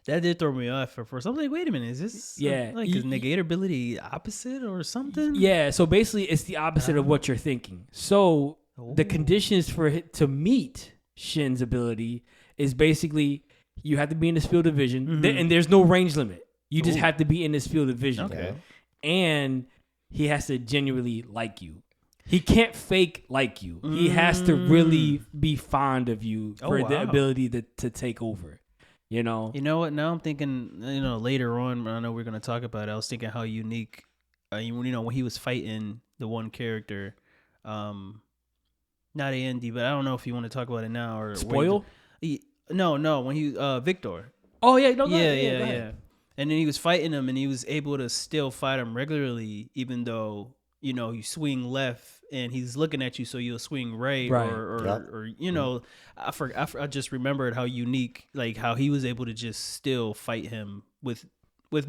That did throw me off at first. I'm like, wait a minute, is this is negator ability opposite or something? Yeah, so basically it's the opposite of what you're thinking. So the conditions for it to meet Shin's ability is basically you have to be in this field of vision, and there's no range limit. You just have to be in this field of vision. Okay. And he has to genuinely like you. He can't fake like you. He has to really be fond of you for the ability to take over. You know what? Now I'm thinking, later on, I know we're going to talk about it. I was thinking how unique, when he was fighting the one character, not Andy, but I don't know if you want to talk about it now or spoil. No, when he Victor. Oh yeah, no, yeah. And then he was fighting him, and he was able to still fight him regularly, even though you swing left and he's looking at you, so you'll swing right. Or I just remembered how unique, like how he was able to just still fight him with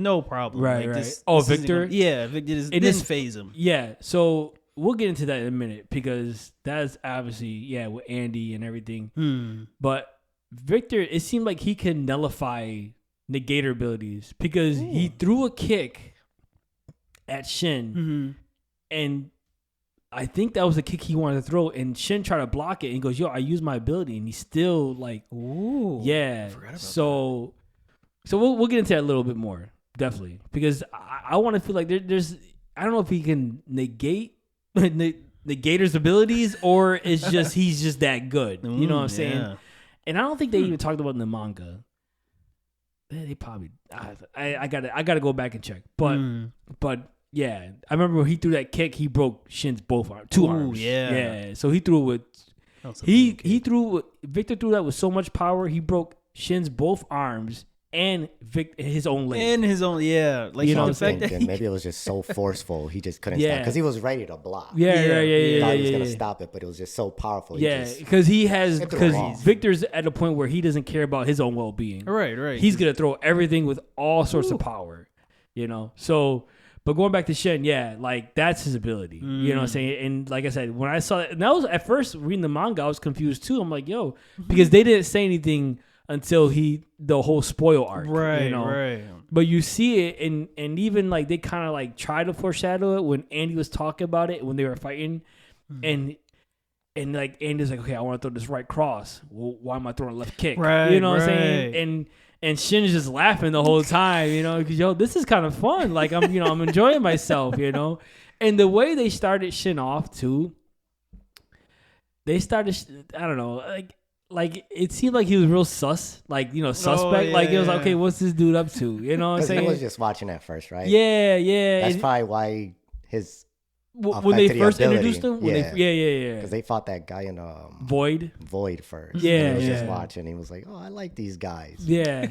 no problem. Right. Like this Victor. Victor didn't phase him. Yeah. So we'll get into that in a minute because that's obviously with Andy and everything. But Victor, it seemed like he can nullify negator abilities because he threw a kick at Shin and I think that was the kick he wanted to throw, and Shin tried to block it and he goes, I used my ability, and he's still like, yeah. So we'll get into that a little bit more, definitely, because I want to feel like there's I don't know if he can negate Negator's abilities or it's just he's just that good. You know what I'm saying? Yeah. And I don't think they even talked about it in the manga. They probably I gotta go back and check. But yeah, I remember when he threw that kick, he broke Shin's both arms, two arms. Yeah. So he threw it with Victor threw that with so much power, he broke Shin's both arms and his own leg. And his own, like the fact that maybe it was just so forceful, he just couldn't stop because he was ready to block. Yeah. He thought he was gonna stop it, but it was just so powerful. Because Victor's at a point where he doesn't care about his own well-being. Right. He's gonna throw everything with all sorts of power. So. But going back to Shin, like that's his ability. You know what I'm saying? And like I said, when I saw that, and that was at first reading the manga, I was confused too. I'm like, because they didn't say anything until the whole spoil arc. Right. But you see it, and even like they kind of like try to foreshadow it when Andy was talking about it when they were fighting, and like Andy's like, okay, I want to throw this right cross. Well, why am I throwing a left kick? Right. You know what I'm saying? And Shin's just laughing the whole time, because this is kind of fun. Like I'm enjoying myself, And the way they started Shin off too, I don't know, like it seemed like he was real sus, like suspect. yeah, Like it was like, yeah. okay, what's this dude up to? You know what I'm Because he saying? was just watching at first, right? Yeah. That's And probably why his when they affected the first ability. introduced him, yeah. because they fought that guy in Void. first. Yeah, and he was just yeah. watching. He was like, "Oh, I like these guys." Yeah.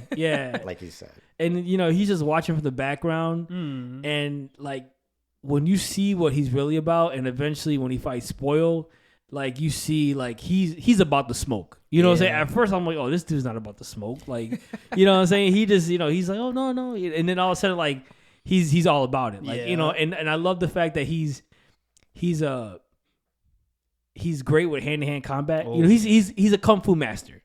like you said. And he's just watching from the background, and like when you see what he's really about, and eventually when he fights Spoil, like you see like he's about to smoke. You know what I'm saying? Yeah. At first I'm like, oh, this dude's not about to smoke. Like, you know what I'm saying? He just he's like, oh no, and then all of a sudden like he's all about it. Like and I love the fact that he's great with hand to hand combat. Oh. He's a kung fu master.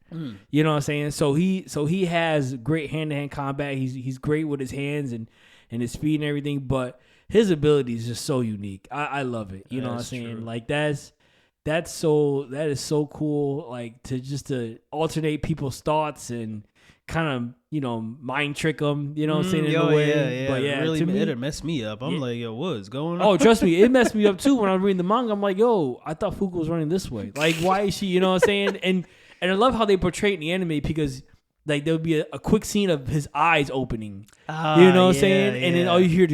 You know what I'm saying? So he has great hand to hand combat. He's great with his hands and his feet and everything. But his ability is just so unique. I love it. You know what I'm That's saying? true. Like that is so cool. Like to alternate people's thoughts and kind of mind trick them. You know what I'm saying? In a way. Yeah. But yeah, really, to me, it'll mess me up. I'm like, yo, what's going on? oh, trust me, it messed me up too when I was reading the manga. I'm like, yo, I thought Fuku was running this way. Like, why is she? You know what I'm saying? And I love how they portray it in the anime because like there would be a quick scene of his eyes opening. You know what I'm saying? And then all you hear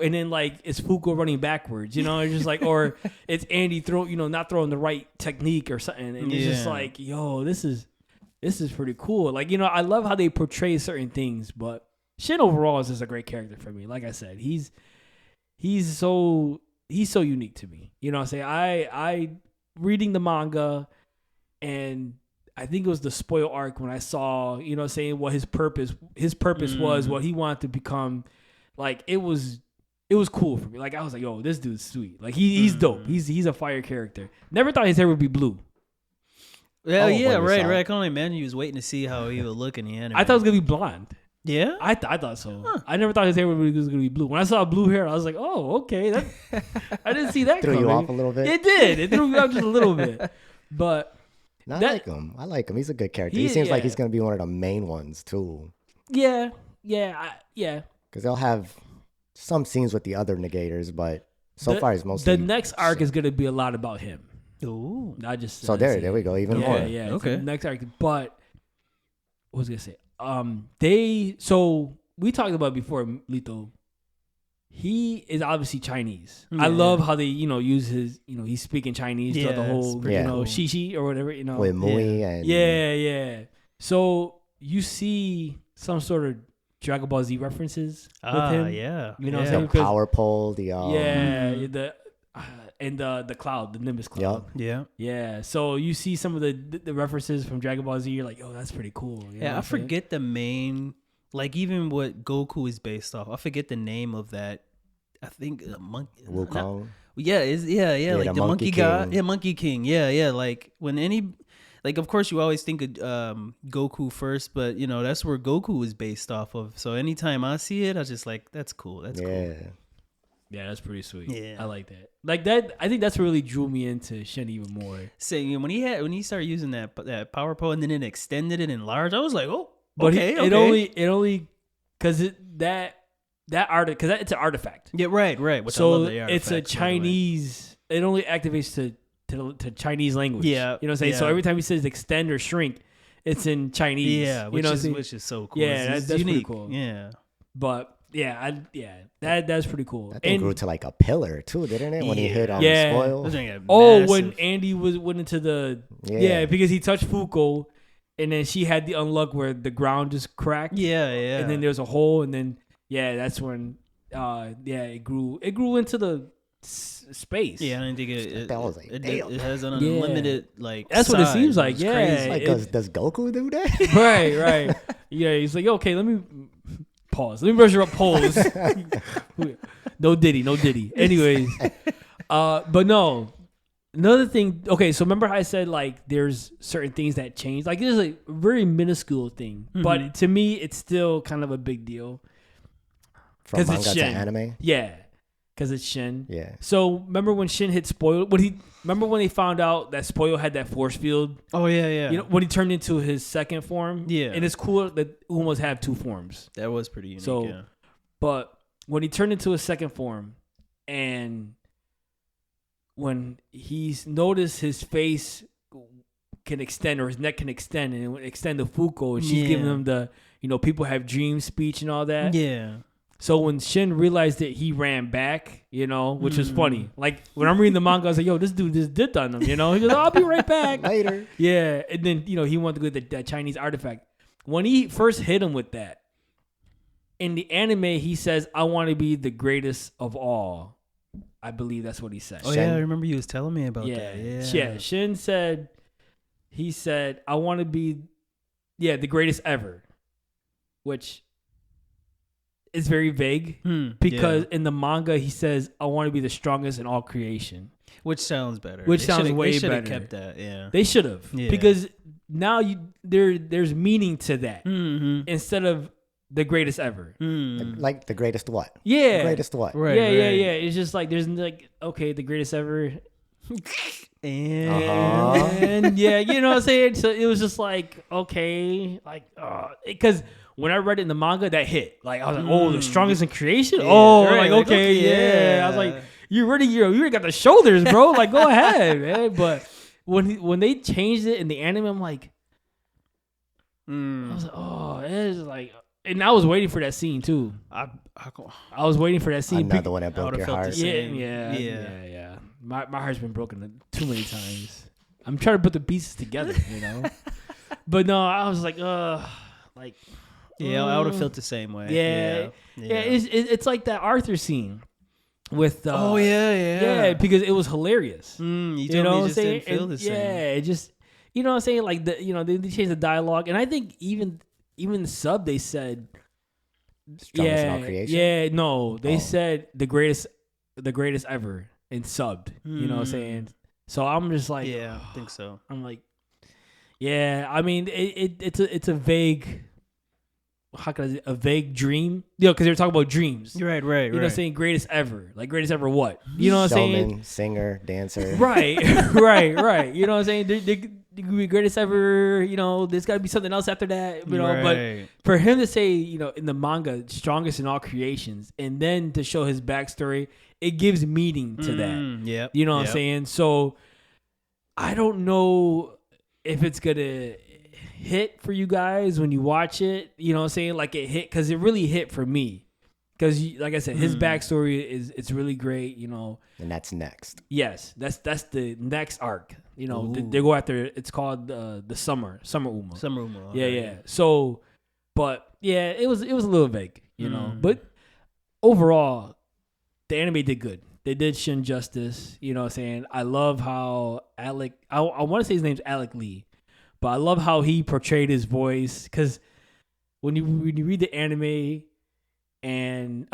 and then like it's Fuku running backwards. You know, it's just like or it's Andy not throwing the right technique or something. And it's just like, yo, this is pretty cool. Like, I love how they portray certain things, but Shin overall is just a great character for me. Like I said, he's so unique to me. You know what I'm saying? I reading the manga, and I think it was the Spoil arc when I saw, saying what his purpose was, what he wanted to become. Like it was cool for me. Like I was like, yo, this dude's sweet. Like he's dope. He's a fire character. Never thought his hair would be blue. Yeah, when you right. saw I it. can only imagine you was waiting to see how he would look in the anime. I thought it was gonna be blonde. Yeah? I thought so. Huh. I never thought his hair was gonna be blue. When I saw blue hair, I was like, oh, okay. I didn't see that Threw coming. you off a little bit. It did. It threw me off just a little bit. But No, I like him. He's a good character. He seems like he's gonna be one of the main ones too. Yeah. Because they'll have some scenes with the other negators, but so far it's mostly the next arc is gonna be a lot about him. Ooh. I just So there we go, even more. Yeah. Okay. The next arc, but what was I gonna say? So we talked about before Lito. He is obviously Chinese. I love how they use his he's speaking Chinese throughout the whole pretty cool. shishi or whatever With Mui and Yeah. So you see some sort of Dragon Ball Z references with him. Yeah. You know what I'm the saying? 'Cause- power pole, the and the cloud, the Nimbus cloud. Yeah. Yeah. So you see some of the references from Dragon Ball Z. You're like, oh, that's pretty cool. You know what I I'm saying? forget the main, like even what Goku is based off. I forget the name of that. I think monkey. Wukong. Yeah, like the the Monkey monkey god. King. Yeah, Monkey King. Yeah. Like when like of course you always think of Goku first, but that's where Goku is based off of. So anytime I see it, I just like that's cool. That's cool. Yeah, that's pretty sweet. Yeah. I like that. Like that, I think that's really drew me into Shin even more. Saying when he started using that power pole and then it extended and enlarged, I was like, oh, But okay, it only because that it's an artifact. Yeah, right. Which I So love the it's a artifacts, by the way. Chinese. It only activates to Chinese language. Yeah, you know what I'm saying. yeah. So every time he says extend or shrink, it's in Chinese. Yeah, you know, which is so cool. Yeah, it's that's pretty unique. cool. Yeah. But that's pretty cool. That thing grew to like a pillar too, didn't it? When he hit on Yeah. Spoil. Those things are when massive. Andy went into the Yeah. because he touched Fuko, and then she had the unluck where the ground just cracked. Yeah. And then there's a hole, and then that's when it grew into the space. Yeah, I didn't think it. That was like, it damn. has an unlimited like. That's what it size. seems like, It's yeah. crazy. Like, does Goku do that? right. Yeah, he's like, okay, let me pause. Let me measure up poles. No diddy. Anyways, but no. Another thing, okay, so remember how I said like there's certain things that change? Like there's a very minuscule thing, but to me it's still kind of a big deal. From 'Cause manga it's to Shin. anime? Yeah, because it's Shin. Yeah. So remember when Shin hit Spoil? Remember when they found out that Spoil had that force field? Oh yeah. When he turned into his second form. Yeah. and it's cool that Umos have two forms. That was pretty unique. So, yeah. But when he turned into his second form, and when he's noticed his face can extend, or his neck can extend, and it would extend to Fuko, and she's giving him the, people have dreams speech and all that. Yeah. So when Shin realized that he ran back, which was funny. Like when I'm reading the manga, I was like, yo, this dude just did on him, He goes, I'll be right back. Later. Yeah. And then, he wanted to go to that Chinese artifact. When he first hit him with that, in the anime, he says, I want to be the greatest of all. I believe that's what he said. Oh, yeah. I remember you was telling me about that. Yeah. Shin said, I want to be, the greatest ever, which is very vague because in the manga, he says, I want to be the strongest in all creation. Which sounds better. Which sounds way better. They should have kept that, yeah. They should have. Yeah. Because now there's meaning to that instead of the greatest ever. Like the greatest what? Yeah. The greatest what? Right, yeah. It's just like, there's like, okay, the greatest ever. And yeah, you know what I'm saying? So it was just like, okay, like, because when I read it in the manga, that hit. Like, I was like, oh, the strongest in creation? Yeah, like, okay. I was like, you already got the shoulders, bro. Like, go ahead, man. But when they changed it in the anime, I'm like, I was like, oh, it's like, and I was waiting for that scene too. I was waiting for that scene. Another one that broke your heart. Yeah. My heart's been broken too many times. I'm trying to put the pieces together, But no, I was like, like. Yeah, I would have felt the same way. Yeah. It's like that Arthur scene with. Yeah, because it was hilarious. You told me just didn't feel the same. Yeah, it just, you know what I'm saying? Like they changed the dialogue, and I think even the sub they said. Strongest in all creation? Yeah, no, they said the greatest ever and subbed. You know what I'm saying? So I'm just like, yeah, I think so. I'm like, yeah. I mean, it's a vague. How can I say, a vague dream? Because they were talking about dreams. Right. You know what I'm saying? Greatest ever. Like, greatest ever what? You know what I'm saying? Singer, dancer. Right. You know what I'm saying? They could be greatest ever, there's got to be something else after that, But for him to say, in the manga, strongest in all creations, and then to show his backstory, it gives meaning to that. Yeah. You know what I'm saying? So, I don't know if it's going to hit for you guys when you watch it, you know what I'm saying? Like it hit, because it really hit for me. Because like I said, his backstory it's really great, And that's next. Yes, that's the next arc. They go after, it's called the Summer Uma. Summer Uma. Yeah. So, but yeah, it was a little vague, But overall, the anime did good. They did Shin justice, you know what I'm saying? I love how Alec, I want to say his name's Alec Lee. But I love how he portrayed his voice, because when you read the anime, when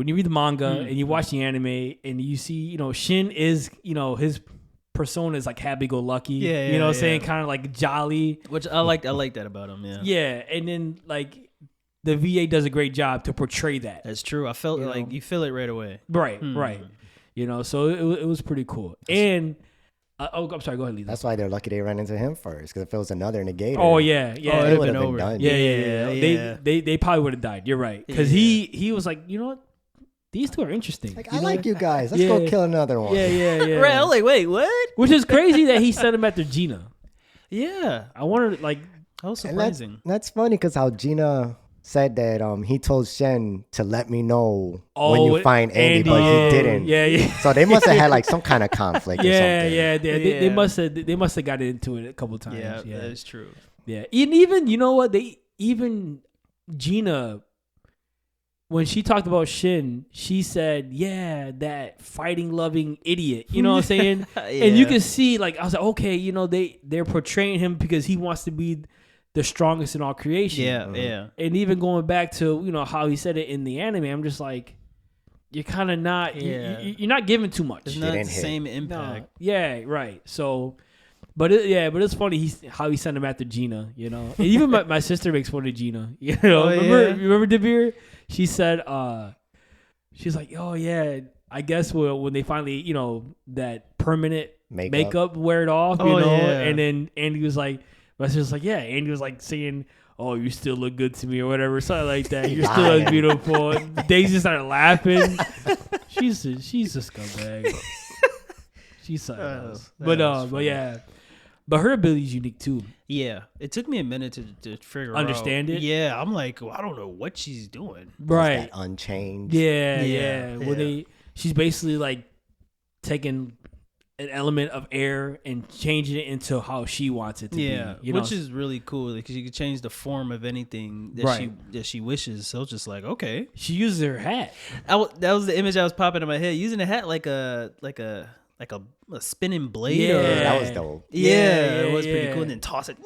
you read the manga and you watch the anime and you see, Shin is, his persona is like happy-go-lucky. Yeah, you know what I'm saying? Kind of like jolly. Which I like that about him, yeah. Yeah, and then like the VA does a great job to portray that. That's true. I felt you feel it right away. Right. So it was pretty cool. And I'm sorry. Go ahead, Lito. That's why they're lucky they ran into him first. Because if it was another negator, it would have been done. Yeah. They probably would have died. You're right. Because he was like, you know what? These two are interesting. Like, I like you guys. Let's go kill another one. Yeah. Right. I'm like, wait, what? Which is crazy that he sent him after Gina. Yeah. I wondered, like, that was surprising. That's funny because how Gina said that he told Shen to let me know when you find Andy, but he didn't. Yeah. So they must have had like some kind of conflict or something. They must have got into it a couple times. Yeah, that is true. Yeah. And even, you know what? Even Gina, when she talked about Shin, she said, yeah, that fighting loving idiot. You know what I'm saying? And you can see, like, I was like, okay, they're portraying him because he wants to be the strongest in all creation. Yeah. And even going back to, how he said it in the anime, I'm just like, you're kind of not, you're not giving too much. It's not the same impact. No. Yeah, right. So, but it's funny how he sent him after Gina, And even my sister makes fun of Gina, Remember Dabir? She said, she's like, oh yeah, I guess when they finally, that permanent makeup wear it off, and then Andy was like, my sister's like, yeah, Andy was like saying, oh, you still look good to me or whatever, something like that. You're still as beautiful. Daisy started laughing. She's a scumbag. She's something else. But yeah. But her ability is unique too. Yeah, it took me a minute to figure Understand out. it? Yeah, I'm like, well, I don't know what she's doing. Right. That unchanged. Yeah. Well, yeah. she's basically like taking an element of air and changing it into how she wants it to Yeah, be. which is really cool because you can change the form of anything that she wishes. So it's just like, okay, she uses her hat. that was the image I was popping in my head, using a hat like a spinning blade. Yeah. or, That was dope. it was pretty cool. And then toss it.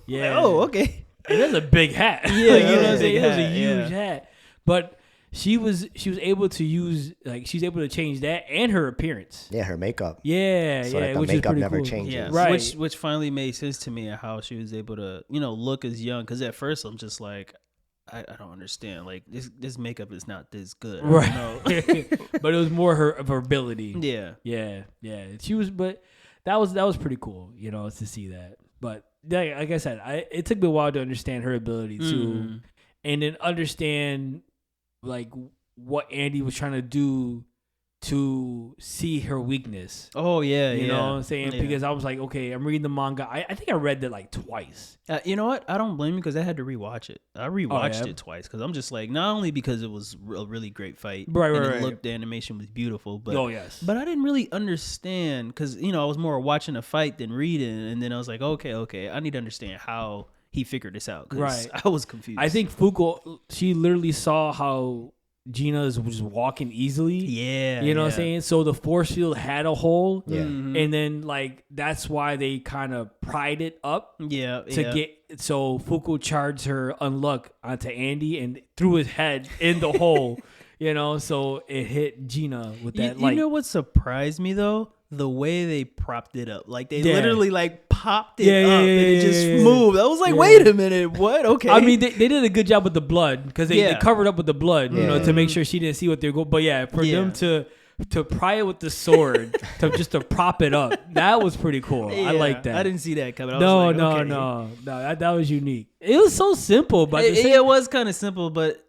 Yeah. Like, oh, okay. It is a big hat. Yeah, you know it what was I'm a saying? big It was a hat, huge yeah. hat. But she was able to use she's able to change that and her appearance. Yeah, her makeup. Yeah, So that the which is makeup pretty never cool. changes. Yeah, Right. Which finally made sense to me, how she was able to, look as young. Because at first I'm just like, I don't understand. Like this makeup is not this good. I Right. don't know. But it was more of her ability. Yeah. Yeah. She was, but that was pretty cool, to see that. But like I said, it took me a while to understand her ability too, and then understand like what Andy was trying to do to see her weakness. Oh yeah, You yeah. know what I'm saying? Yeah. Because I was like, okay, I'm reading the manga. I think I read that like twice. You know what? I don't blame you because I had to rewatch it. I rewatched yeah? it twice because I'm just like, not only because it was a really great fight, Right, and right, it right. looked, the animation was beautiful, but Oh yes. but I didn't really understand because I was more watching the fight than reading, and then I was like, okay, I need to understand how he figured this out. 'Cause Right. I was confused. I think Fuko, she literally saw how Gina was just walking easily. Yeah, You know what I'm saying? So the force field had a hole. Yeah. Mhm. And then like that's why they kind of pried it up Yeah, to yeah. get so Fuku charged her unluck onto Andy and threw his head in the hole, so it hit Gina with that You know what surprised me though? The way they propped it up. Like they Yeah. literally like popped it Yeah, yeah, up yeah, and it yeah, just yeah, yeah. moved. I was like, Yeah. wait a minute, what? Okay. I mean, they did a good job with the blood because they Yeah. covered up with the blood, Yeah. to make sure she didn't see what they were going. But yeah, for Yeah. them to pry it with the sword, to prop it up, that was pretty cool. I Yeah, like that. I didn't see that coming. I No, was like, no, okay. no. That was unique. It was so simple, but at the same- It was kind of simple, but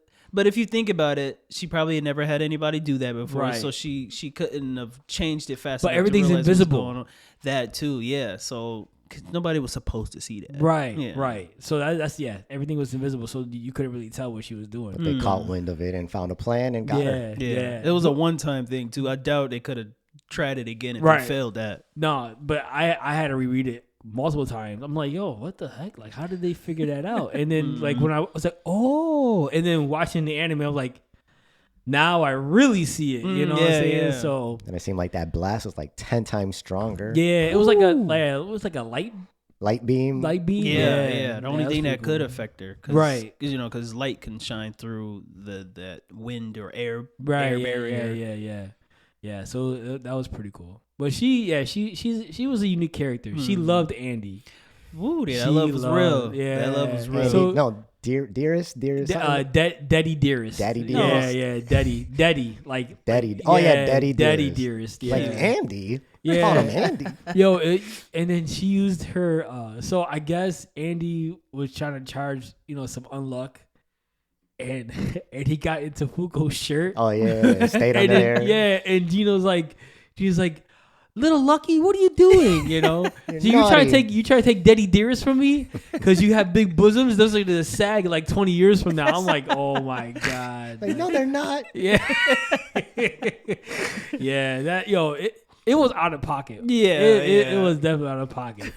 if you think about it, she probably had never had anybody do that before, Right. so she couldn't have changed it fast But enough to everything's realize what's invisible. going on. That too, yeah. So 'cause nobody was supposed to see that, Right, Yeah. right. So that's everything was invisible, so you couldn't really tell what she was doing. But they caught wind of it and found a plan and got her. Yeah. It was a one-time thing too. I doubt they could have tried it again if Right. they failed that. No, but I had to reread it multiple times. I'm like, yo, what the heck? Like, how did they figure that out? And then like when I was like, oh, and then watching the anime, I was like, now I really see it. You know what I'm yeah, saying? yeah. So And it seemed like that blast was like 10 times stronger. yeah, it was like a light Light beam. beam. Yeah. The only that was thing pretty that could cool. affect her, Right. Because light can shine through that wind or air, Right. air Yeah, barrier. yeah. So that was pretty cool. But she was a unique character. She loved Andy. Woo, that She love was loved- real. yeah. That love was Hey, real. So- no, dearest. something? Daddy Dearest. Daddy Yeah, Dearest. Daddy. Like Daddy. Oh yeah, Daddy Daddy Dearest. Dearest. Yeah. Like Andy. Yeah. Yeah. Call him Andy. Yo, and then she used her. So I guess Andy was trying to charge, some unluck, and he got into Fuko's shirt. Oh yeah, stayed and under then, there. yeah, and Gino's like, little Lucky, what are you doing? So you try to take Daddy Dearest from me because you have big bosoms. Those are gonna sag like 20 years from now. I'm like, oh my god. Like, no, they're not. Yeah, yeah. It was out of pocket. Yeah, it was definitely out of pocket.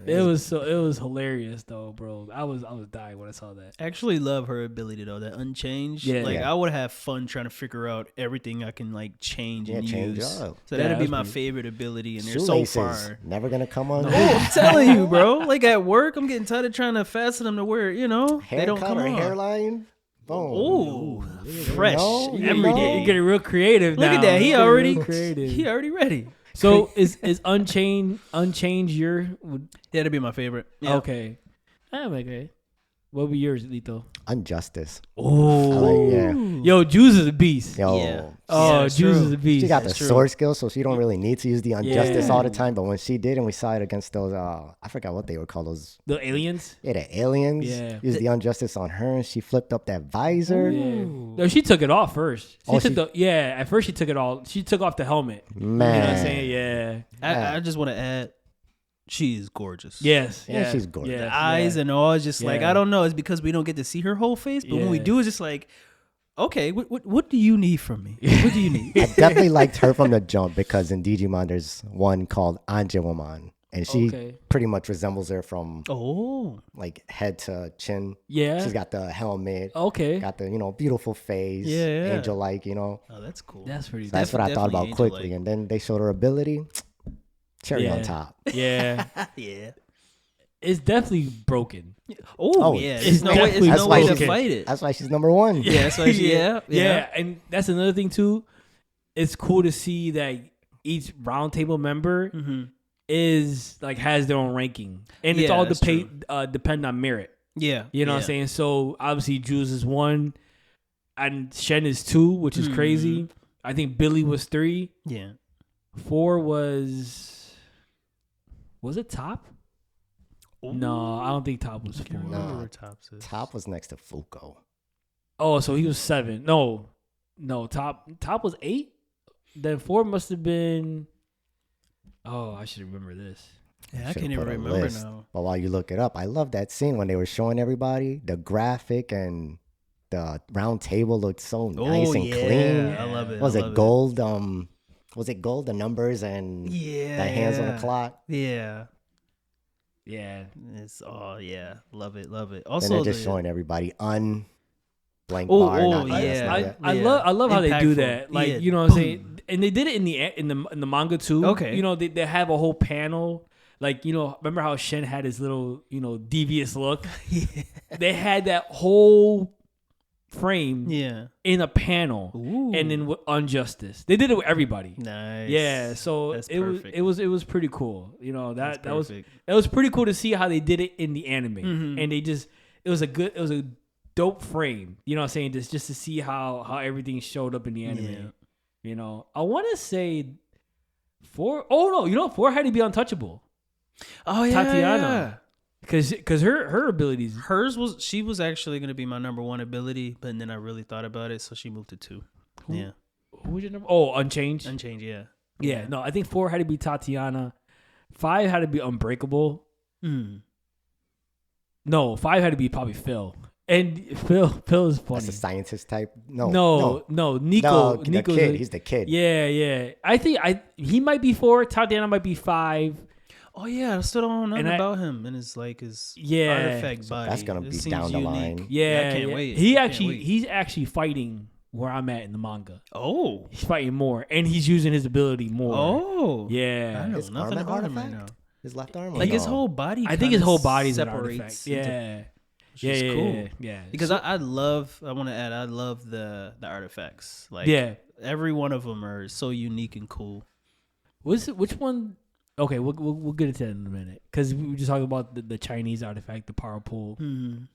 It was hilarious though, bro. I was dying when I saw that. I actually love her ability though, that unchanged. Yeah. Like Yeah. I would have fun trying to figure out everything I can like change and change use. up. So Yeah, that'd be that's my pretty- favorite ability, and they're so Shoelaces far. never gonna come on. Oh, I'm telling you, bro. Like at work, I'm getting tired of trying to fasten them to where they don't Haircut come or on. hairline. Boom. Ooh, fresh know, you every know. day. You're getting real creative Look now. at that. He You're getting already real creative. he already ready. So is Unchained your That'd be my favorite. Yeah. okay? Okay. What would be yours, Lito? Injustice. Oh, yeah. Yo, Juice is a beast. Yo. Yeah. Oh, that's Juice true. is a beast. She got the That's true. sword skill, so she don't really need to use the injustice Yeah. all the time. But when she did, and we saw it against those, I forgot what they were called. Those, The aliens. yeah, the aliens. Yeah. Used the injustice on her, and she flipped up that visor. Yeah. No, she took it off first. Oh, At first she took it all. She took off the helmet. Man, You know what I'm saying? Yeah. Yeah. I just want to add, She is gorgeous. Yes. Yeah, she's gorgeous. yes, The eyes and all is just like, Yeah. I don't know. It's because we don't get to see her whole face, but when we Yeah. do, it's just like, okay, what do you need from me? What do you need? I definitely liked her from the jump because in Digimon there's one called Anjewomon, and she Okay. pretty much resembles her from Oh, like head to chin. Yeah. She's got the helmet, Okay. got the beautiful face, Yeah. angel-like. oh, that's cool. That's pretty. That's what I thought definitely about quickly, angel-like. and then they showed her ability. Cherry on Yeah. top. Yeah. yeah. It's definitely broken. Oh, Oh, yeah. it's There's no way, there's definitely no way to broken. fight it. That's why she's number one. Yeah, that's why she, yeah. And that's another thing too. It's cool to see that each roundtable member Mm-hmm. is like has their own ranking, and it's Yeah, all that's depend on merit. Yeah. You know what I'm saying? So obviously Jules is 1, and Shen is 2, which is crazy. I think Billy was 3. Yeah. 4 was it Top? No, I don't think Top was 4. No. Where Tops is. Top was next to Fuko. Oh, so he was 7. No, Top was 8. Then 4 must have been. Oh, I should remember this. Yeah, I Should've can't even put a remember list. now. But while you look it up, I love that scene when they were showing everybody the graphic and the round table looked so nice and clean. I love it. Was I it love gold? Was it gold? The numbers and Yeah. the hands on the clock. Yeah. Yeah, It's yeah. Love it. And Also, they're just showing everybody blank Oh, bar. oh, not this, yeah. not that. I love how they do Impactful. that. Like Yeah. you know what I'm saying, and they did it in the manga too. Okay. You know they have a whole panel. Like remember how Shen had his little devious look. They had that whole frame Yeah. in a panel, Ooh. and then with Unjustice, they did it with everybody. Nice. Yeah, so That's it perfect. was pretty cool. That's that was perfect. it was pretty cool to see how they did it in the anime, Mhm. and it was a dope frame. You know what I'm saying? Just to see how everything showed up in the anime. I want to say 4. Oh no, 4 had to be untouchable. Oh yeah. Tatiana. Because her abilities. She was actually gonna be my number 1 ability, but then I really thought about it, so she moved to 2. Yeah. Who was your number? Oh, Unchanged. Unchanged. Yeah. Yeah, no, I think 4 had to be Tatiana. 5 had to be Unbreakable. Mm. No, 5 had to be probably Phil. And Phil is funny. That's a scientist type. No, No, Nico. the Nico's kid. He's the kid. Yeah. I think he might be 4. Tatiana might be 5. Oh yeah, I still don't know nothing And about him and his Yeah. artifact body. that's gonna It be seems down the unique. line. Yeah, I can't wait. He's I can't wait. actually fighting where I'm at in the manga. Oh. He's fighting more, and he's using his ability more. Oh. I Yeah. know His nothing arm about an him right artifact? now. His left arm. or Like his no? whole body. I think his kinda whole body's an separates artifact. into- Yeah. which is Yeah, cool. yeah. Because I want to add, I love the artifacts. Like Yeah. every one of them are so unique and cool. Which one? Okay, we'll get into that in a minute because we were just talking about the Chinese artifact, the power pool,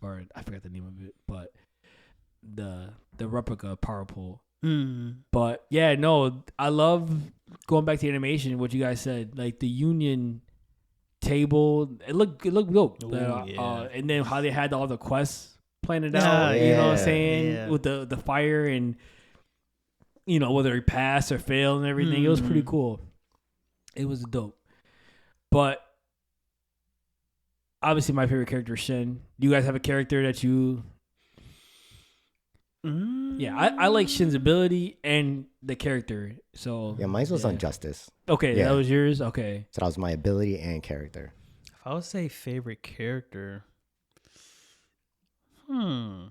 or I forgot the name of it, but the replica power pool. But yeah, no, I love going back to the animation. What you guys said, like the Union table, it looked dope. Ooh, yeah. And then how they had all the quests planned Yeah, out. You know what I'm yeah, saying yeah. with the fire and whether he passed or failed and everything. It was pretty cool. It was dope. But obviously, my favorite character is Shen. Do you guys have a character that you? Yeah, I like Shen's ability and the character. So Yeah, mine was Unjustice. Okay, Yeah. that was yours. Okay, So that was my ability and character. If I would say favorite character, I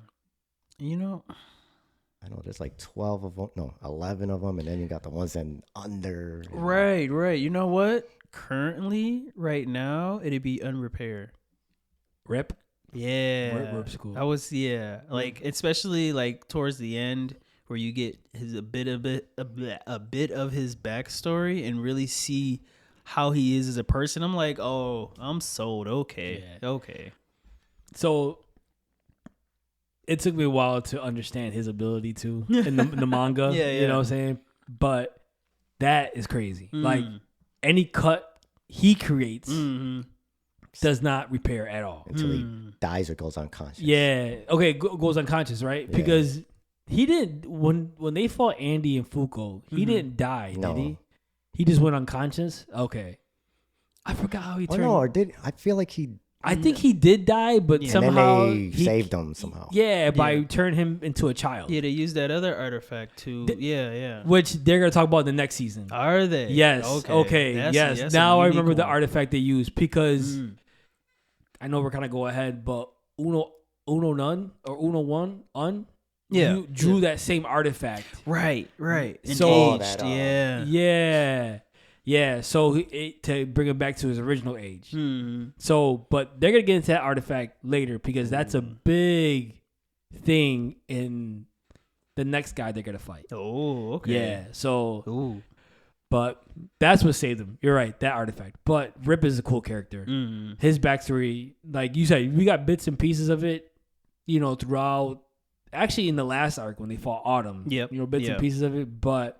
know there's like 12 of them. No, 11 of them. And then you got the ones in under. right. You know what? Currently, right now, it'd be Unrepair. Rip. Yeah, Rip's cool. I was like especially like towards the end where you get a bit of his backstory and really see how he is as a person. I'm like, oh, I'm sold. Okay, Yeah. okay. So it took me a while to understand his ability too in the manga. Yeah, You know what I'm saying? But that is crazy. Like any cut he creates does not repair at all. Until he dies or goes unconscious. Yeah. Okay. Goes unconscious, right? Yeah. Because he didn't when they fought Andy and Fuko. He didn't die, No. did he? He just went unconscious. Okay. I forgot how he Oh turned. no, or did I feel like he? I think he did die, but Yeah. somehow and then they he saved him somehow. Yeah, by Yeah. turning him into a child. Yeah, they used that other artifact to. Yeah. Which they're gonna talk about in the next season. Are they? Yes. Okay. That's Yes. a Now I unique remember the one. artifact they used because Mm. I know we're kind of go ahead, but Uno None or Uno One Yeah. you drew that same artifact. Right. And So- aged. that, Yeah. So to bring him back to his original age. Hmm. So, but they're gonna get into that artifact later because that's a big thing in the next guy they're gonna fight. Oh, okay. Yeah. So, Ooh. but that's what saved him. You're right, that artifact. But Rip is a cool character. Mm. His backstory, like you said, we got bits and pieces of it, throughout. Actually, in the last arc when they fought Autumn, Yep. bits and pieces of it. But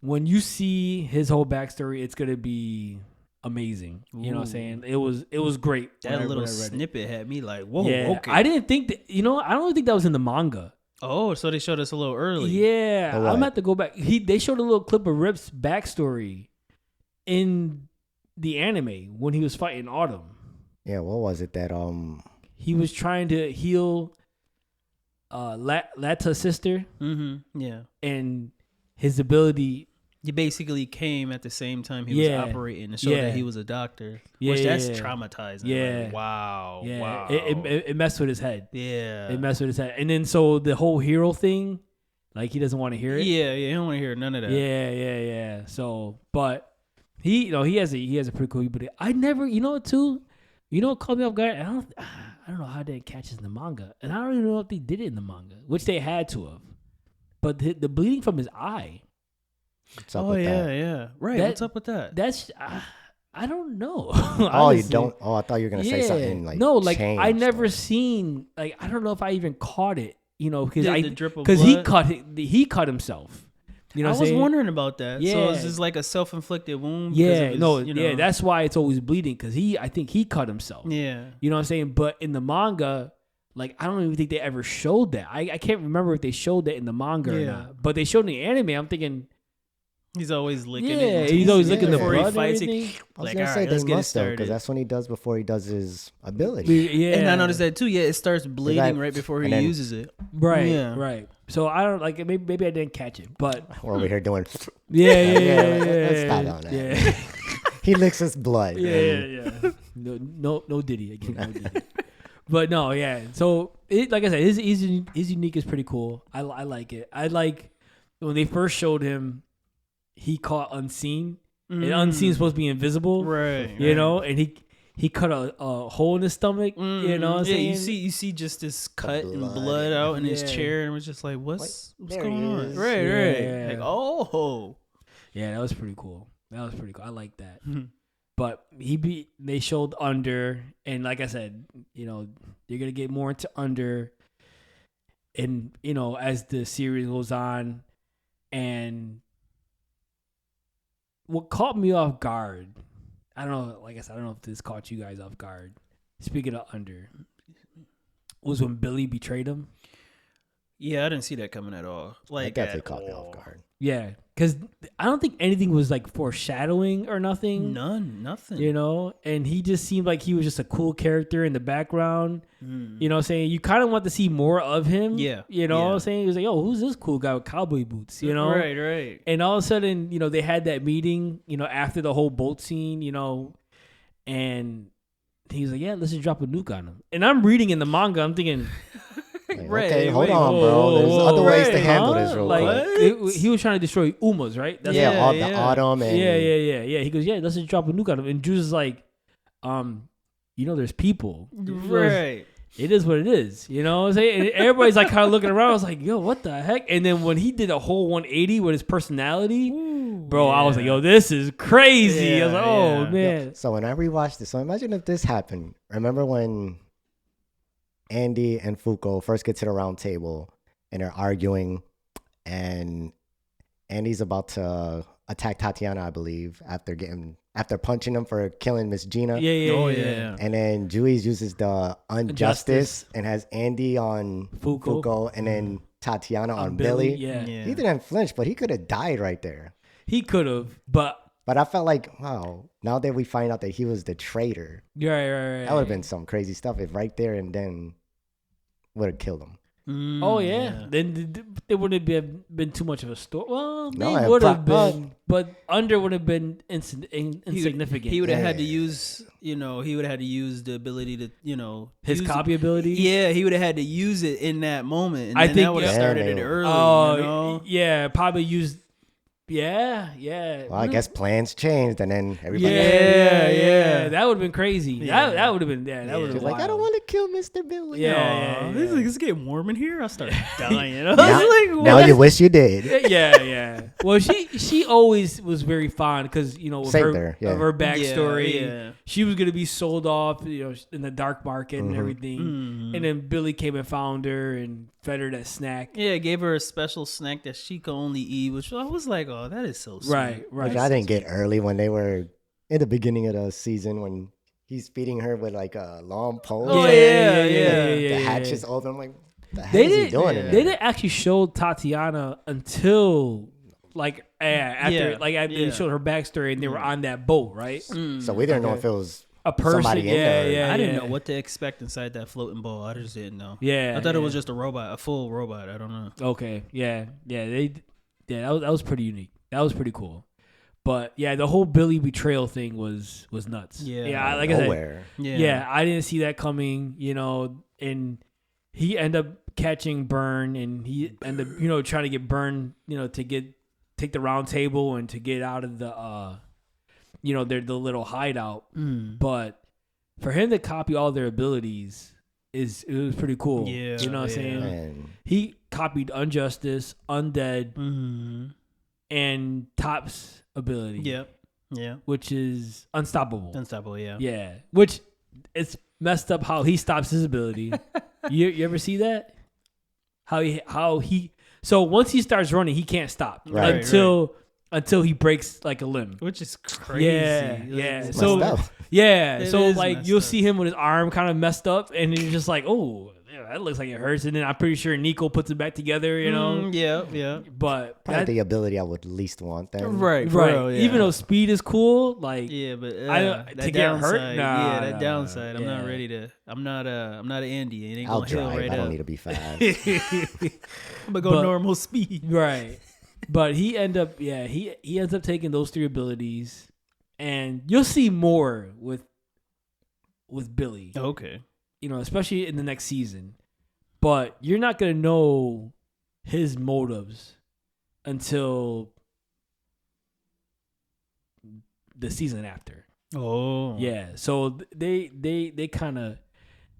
when you see his whole backstory, it's gonna be amazing. You know what I'm Ooh. saying? It was great. That when I little read it. snippet had me like, whoa, Yeah, okay. I didn't think that. I don't think that was in the manga. Oh, so they showed us a little early. Yeah, The I'm what? gonna have to go back. They showed a little clip of Rip's backstory in the anime when he was fighting Autumn. Yeah, what was it that He was trying to heal Lata's sister, Mm-hmm. Yeah. and his ability. He basically came at the same time he Yeah. was operating to show Yeah. that he was a doctor. Yeah, Which that's yeah. traumatizing. Yeah. Like, wow. Yeah, Wow. it messed with his head. yeah. It messed with his head, and then so the whole hero thing, like he doesn't want to hear it. Yeah. He don't want to hear none of that. Yeah. So, but he has a pretty cool. But I never, too. What caught me off guard? I don't know how they catch it in the manga, and I don't even know if they did it in the manga, which they had to have. But the bleeding from his eye, what's up Oh, with yeah. that? Yeah. Right. That- What's up with that? that's I don't know. Oh, you honestly. don't. Oh, I thought you were gonna say something like no, like I changed never or- seen like I don't know if I even caught it, because The drip of he blood? he cut himself. You know I what I'm was saying? wondering about that. So Yeah. is this like a self-inflicted wound? because Yeah, of his, no, you know- that's why it's always bleeding because I think he cut himself. Yeah. You know what I'm saying? But in the manga, like I don't even think they ever showed that. I can't remember if they showed that in the manga or Yeah. not. But they showed in the anime. I'm thinking, He's always licking yeah, it. he's always Yeah. licking the Before he blood and fights, everything. I was Like, gonna all say right, let's they get it must have started. because that's when he does before he does his ability. Yeah, And I noticed that too. Yeah, it starts bleeding right before he and then- uses it. Right, Yeah. right. So I don't like maybe I didn't catch it, but We're over here doing. yeah. let's stop on that. Yeah. He licks his blood. and- Yeah. No Diddy again. No Diddy. But no, yeah. So like I said, his unique is pretty cool. I like it. I like when they first showed him, he caught Unseen, and Unseen's supposed to be invisible, Right. and he cut a hole in his stomach. You know what I'm saying? you see just this cut and blood. blood out in his Yeah. chair, and was just like, what's there going he on? is. Right. Yeah. Like, oh. Yeah, that was pretty cool. I like that. Mhm. But they showed Under, and like I said, you're gonna get more into Under, and as the series goes on, and what caught me off guard, I don't know. Like I said, I don't know if this caught you guys off guard. Speaking of Under, was when Billy betrayed him. Yeah, I didn't see that coming at all. Like, That definitely at caught me all. off guard. Yeah, because I don't think anything was like foreshadowing or nothing. Nothing. And he just seemed like he was just a cool character in the background. Mm. You know what I'm saying? You kind of want to see more of him. Yeah, You know what yeah. I'm saying? He was like, yo, who's this cool guy with cowboy boots? Right. And all of a sudden, they had that meeting, after the whole boat scene, and he was like, yeah, let's just drop a nuke on him. And I'm reading in the manga, I'm thinking, Like, Right, okay, hold wait, on, bro. There's whoa, other ways to right, handle huh? this real Like, quick. he was trying to destroy Umas, right? That's Yeah, Yeah, all the yeah. autumn and Yeah. He goes, yeah, let's just drop a nuke on him. And Drew's is like, there's people. He goes, Right. it is what it is. You know what I'm saying? And everybody's like kind of looking around. I was like, yo, what the heck? And then when he did a whole 180 with his personality, bro, I was like, yo, this is crazy. I was like, Yeah, oh, yeah. man. So when I rewatched this, so imagine if this happened. Remember when Andy and Fuko first get to the round table and they're arguing, and Andy's about to attack Tatiana, I believe, after punching him for killing Miss Gina. Yeah. And then Juice uses the Injustice and has Andy on Fuko. and then Tatiana on Billy. Yeah. Yeah. He didn't flinch, but he could have died right there. He could have, but But I felt like, wow, now that we find out that he was the traitor, Right. that would have been some crazy stuff if right there and then would have killed him. Oh yeah. Then it wouldn't have been too much of a story. Well, No, they it would have pro- been, but Under would have been insignificant. He would have had to Yeah. use, he would have had to use the ability to, his use copy ability. Yeah, he would have had to use it in that moment, and I then think- that would have Yeah, started they it would. early. Oh yeah, probably used. Yeah. Well, I guess plans changed, and then everybody. Yeah. That would have been crazy. Yeah. That would have been. Yeah, that Yeah. would have She's been. like, I don't want to kill Mr. Billy. Yeah. This is getting warm in here. I started dying. I was Now, like, now what? you wish you did. Yeah. Well, she always was very fond because with Saved her her, yeah. of her backstory. Yeah. She was gonna be sold off, in the dark market and everything. Mhm. And then Billy came and found her and fed her that snack. Yeah, gave her a special snack that she could only eat, which I was like, oh, that is so sweet. Right. Which I didn't get early when they were in the beginning of the season when he's feeding her with like a long pole. Oh, The hatch is open. I'm like, the hell They is he didn't. doing in They there? didn't actually show Tatiana until after Yeah. they showed her backstory and they were on that boat, right? So we didn't know if it was A person. somebody in there. Yeah. I didn't know what to expect inside that floating ball. I just didn't know. Yeah. I thought it yeah. was just a robot, a full robot. I don't know. Okay. Yeah. That was pretty unique. That was pretty cool. But yeah, the whole Billy betrayal thing was nuts. Yeah. Like I said, nowhere. yeah, I didn't see that coming. And he ended up catching Burn, and he ended up trying to get Burn, to take the round table and to get out of the the little hideout. But for him to copy all their abilities it was pretty cool. Yeah, You know what I'm saying? And He copied Unjustice, Undead, Mm-hmm. and Top's ability. Yep. Yeah. Which is unstoppable. Unstoppable. Yeah. Yeah. Which it's messed up how he stops his ability. you ever see that? How he so once he starts running, he can't stop Right. until he breaks like a limb. Which is crazy. Yeah. Like, So messed up. yeah, It so is like messed you'll up. see him with his arm kind of messed up, and you're just like, oh, yeah, that looks like it hurts. And then I'm pretty sure Nico puts it back together, Yeah. But Probably that, the ability I would least want then. Right. for right, real, yeah. even though speed is cool, like Yeah, but I don't- that to get hurt? downside, Nah, that nah, downside. I'm not yeah. ready to. I'm not an Andy. It ain't I'll gonna heal drive. right I don't up. need to be fast. I'm gonna go But- normal speed. right. But he ends up taking those three abilities, and you'll see more with Billy. Okay. Especially in the next season. But you're not gonna know his motives until the season after. Oh. Yeah. So they kind of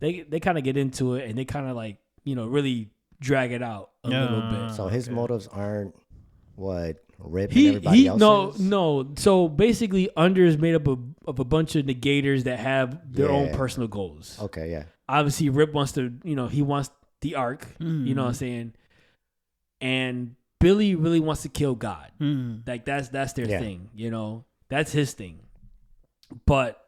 get into it, and they kind of really drag it out a little bit. So his Okay. motives aren't what Rip and everybody else is? No. So basically, Under is made up of a bunch of negators that have their own Yeah. personal goals. Okay, yeah. Obviously, Rip wants to, he wants the Ark. You know what I'm Mm. saying? And Billy really wants to kill God. Mm. Like that's their Yeah. thing. That's his thing. But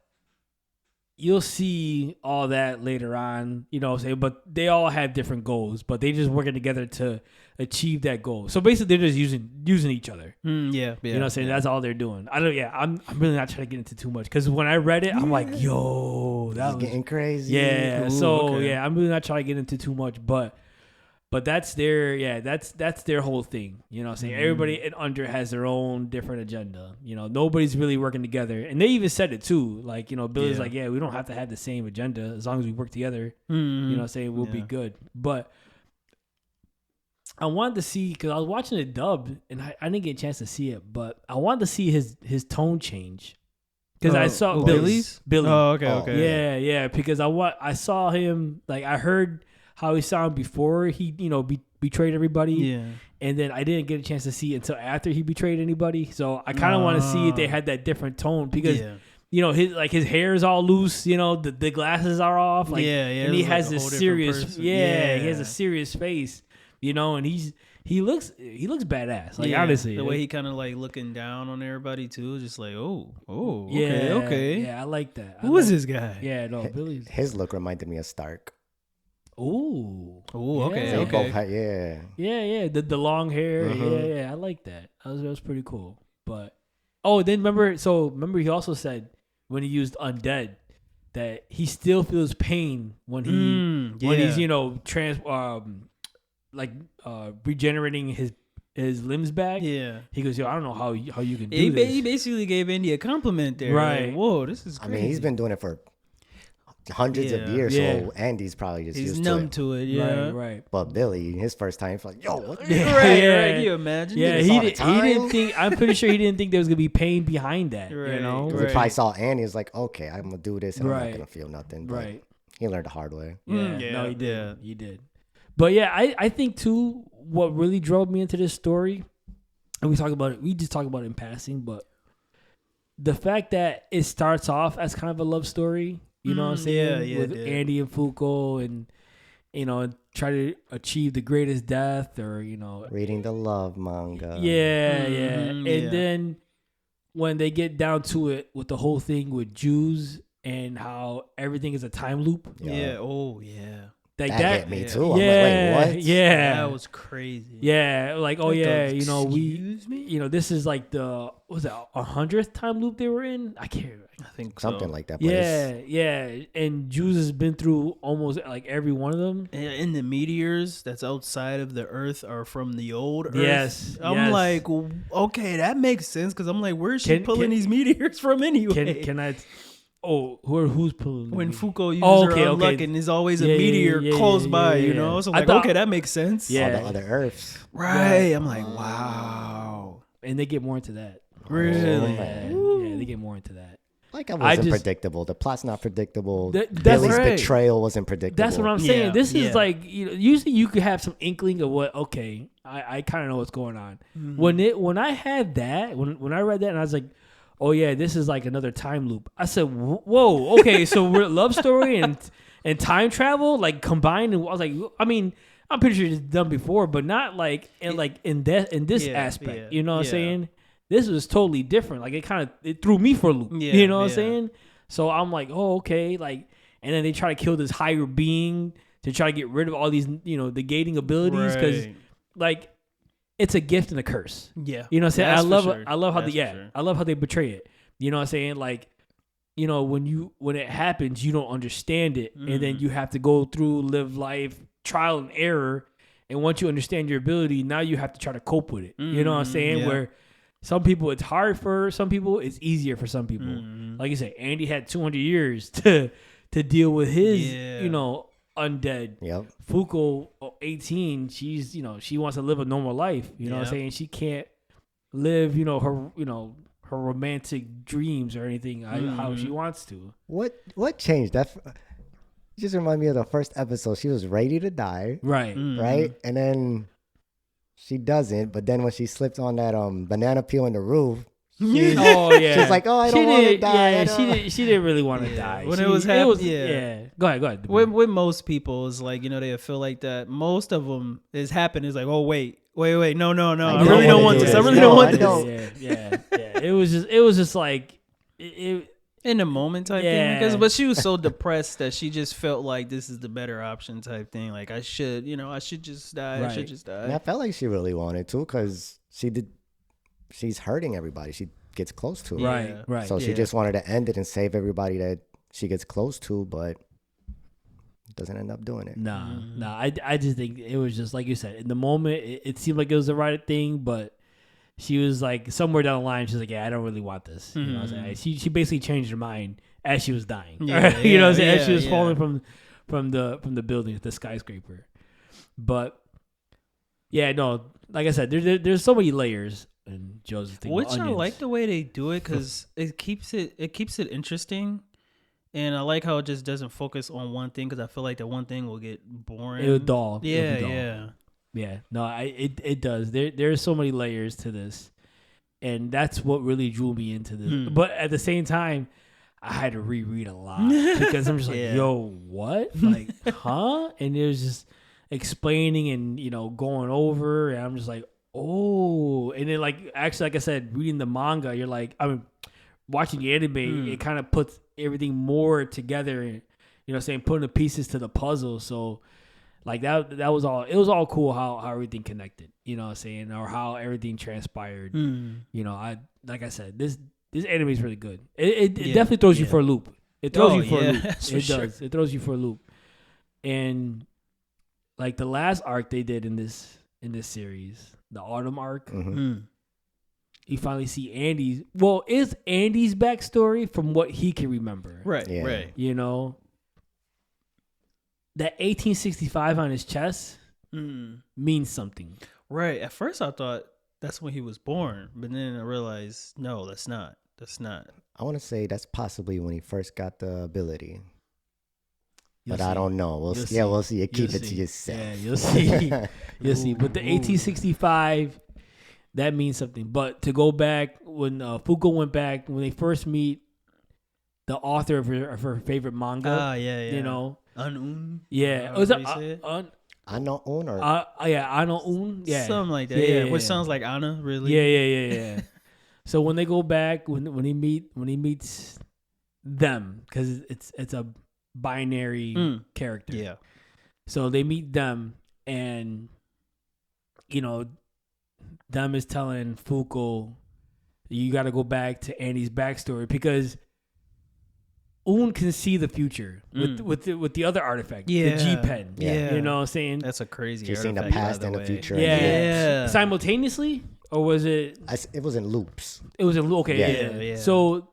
you'll see all that later on. You know what I'm saying? But they all have different goals. But they just working together to achieve that goal. So basically, they're just using each other. Yeah. You know what I'm saying? That's all they're doing. I'm really not trying to get into too much because when I read it, I'm like, yo, that It's was getting crazy. yeah. Ooh, So okay. yeah, I'm really not trying to get into too much, but that's that's their whole thing. You know what I'm saying? Everybody in Under has their own different agenda. Nobody's really working together. And they even said it too. Like, Billy's Yeah. like, yeah, we don't have to have the same agenda as long as we work together. Mm. You know what I'm saying? We'll be Yeah. good. But I wanted to see, because I was watching it dubbed and I didn't get a chance to see it, but I wanted to see his tone change. Because I saw Billy's? Billy. Oh, okay. Oh, Okay. Yeah, because I saw him, like I heard how he sounded before he betrayed everybody, Yeah. and then I didn't get a chance to see it until after he betrayed anybody. So I kind of want to see if they had that different tone because Yeah. his hair is all loose, the glasses are off, like Yeah, and he it's has like a this whole different serious person. he has Yeah. a serious face, and he looks badass, like Yeah, honestly, the way he kind of like looking down on everybody too, just like okay, yeah, okay. yeah, I like that. Who is this guy? Yeah, no, Billy's. His look reminded me of Stark. Ooh. Oh, okay, They Yeah. both had, yeah. Yeah, the long hair. Mhm. Yeah, I like that. That was pretty cool. But Oh, then remember he also said when he used undead that he still feels pain when he's regenerating his limbs back. Yeah. He goes, yo, I don't know how you can do He this. basically gave Andy a compliment there. Right. Like, whoa, this is I crazy. mean, he's been doing it for hundreds of years, so Andy's probably just he's used numb to it. to it. Yeah. Right. But Billy, his first time, he's like, yo, what? Right. Can you imagine? Yeah, this all the he time? didn't think. I'm pretty sure he didn't think there was gonna be pain behind that. You Right, know. 'Cause he probably saw Andy, was like, okay, I'm gonna do this, and I'm Right. not gonna feel nothing. But Right. he learned the hard way. Yeah. Yeah, No, he did. yeah. He did. But yeah, I think too. What really drove me into this story, and we just talk about it in passing, but the fact that it starts off as kind of a love story. You know what I'm saying? Yeah, With Andy and Fuko and, try to achieve the greatest death or, Reading the love manga. Yeah, and yeah. then when they get down to it with the whole thing with Jews and how everything is a time loop. Yeah. Oh, yeah. Like that hit me yeah. too. I'm like, wait, what? Yeah. That was crazy. Yeah, like, oh Like, yeah, excuse me? this is like the, what was that, 100th time loop they were in? I can't remember. I think Something so. like that. But Yeah. And Jews has been through almost like every one of them. And the meteors that's outside of the Earth are from the old Earth. Yes. I'm like, okay, that makes sense because I'm like, where's she pulling these meteors from anyway? Can I? Oh, who's pulling? When Fuko uses okay, her unluck and there's always a meteor close by, you know? So I'm like, okay, that makes sense. Yeah. all the other Earths. Right. I'm like, wow. And they get more into that. Really? Yeah, they get more into that. Like, it wasn't predictable. The plot's not predictable. That's Billy's right. betrayal wasn't predictable. That's what I'm saying. Yeah, This is yeah. like, usually you could have some inkling of what. Okay, I kind of know what's going on. When I had that, when I read that, and I was like, oh yeah, this is like another time loop. I said, whoa, okay, so we're love story and time travel like combined. And I was like, I mean, I'm pretty sure it's done before, but not like in this aspect. yeah, You know what I'm yeah. saying? This was totally different. Like it through me for a loop. Yeah, You know what I'm yeah. saying? So I'm like, oh, okay. Like, and then they try to kill this higher being to try to get rid of all these, negating abilities because, Right. like, it's a gift and a curse. Yeah. You know what I'm saying? That's I love for sure. I love how That's they for sure. I love how they portray it. You know what I'm saying? Like, when it happens, you don't understand it, and then you have to go through live life trial and error. And once you understand your ability, now you have to try to cope with it. You know what I'm saying? yeah. Where some people it's hard for some people, it's easier for some people. Like you said, Andy had 200 years to deal with his, Yeah. Undead. Yep. Fuko, 18, she's, she wants to live a normal life. You know what I'm saying? She can't live, her romantic dreams or anything how she wants to. What changed? That just remind me of the first episode. She was ready to die, Right. right? And then she doesn't. But then when she slipped on that banana peel in the roof, Oh yeah. she's like, "Oh, I don't want to die." Yeah, she didn't really want to die. When She- it was happening, yeah. Go ahead. With most people, it's like, they feel like that. Most of them is happening. It's like, oh, wait. No. I really don't want this. I really don't want this. Yeah. It was just like it In the moment type Yeah. thing. But she was so depressed that she just felt like this is the better option type thing. Like, I should just die. I should Right. just And I die. felt like she really wanted to because she's hurting everybody she gets close to. Yeah. right. So she just wanted to end it and save everybody that she gets close to, but doesn't end up doing it. Nah. I just think it was just like you said. In the moment, it seemed like it was the right thing, but she was like somewhere down the line, she's like, "Yeah, I don't really want this." You know what I'm saying? She basically changed her mind as she was dying. Yeah, You know what I'm saying? yeah, As she was yeah. falling from the building, the skyscraper. But yeah, no, like I said, there's so many layers in Joseph's thing. Which with I onions. like the way they do it because it keeps it interesting. And I like how it just doesn't focus on one thing because I feel like that one thing will get boring. It would dull. It Yeah, would be dull. yeah. Yeah, no, it does. There's so many layers to this, and that's what really drew me into this. But at the same time, I had to reread a lot because I'm just like, Yeah. yo, what? Like, huh? And it was just explaining and going over, and I'm just like, oh. And then like actually, like I said, reading the manga, you're like, watching the anime, it kind of puts everything more together, and saying putting the pieces to the puzzle. So. Like that was all. It was all cool how everything connected. You know what I'm saying, or how everything transpired. You know, like I said, this anime is really good. It definitely throws you for a loop. It throws you for a loop. It does. It throws you for a loop. And like the last arc they did in this series, the autumn arc, you finally see Andy's. Well, it's Andy's backstory from what he can remember. Right. Yeah. Right. You know, that 1865 on his chest means something. Right. At first, I thought that's when he was born, but then I realized, no, that's not. That's not. I want to say that's possibly when he first got the ability. You'll But I see. don't know. We'll You'll see. Yeah, see. we'll see. You keep You'll it to see. yourself. Yeah, you'll see. You'll see. But the 1865, that means something. But to go back, when Fuko went back, when they first meet the author of her favorite manga, Yeah. you know, Yeah. was it I know owner. yeah, Ano Un, yeah, Something like that. Yeah. Which sounds like Anna, really. yeah. So when they go back, when he meets them, because it's a binary character. Yeah. So they meet them, and you know, them is telling Fuko, you got to go back to Andy's backstory because Un can see the future with the other artifact, the G pen. Yeah. You know what I'm saying? That's a crazy. You're seeing the artifact, past by and the way. future. Yeah. Simultaneously, or was it? It was in loops. It was okay. Yeah. So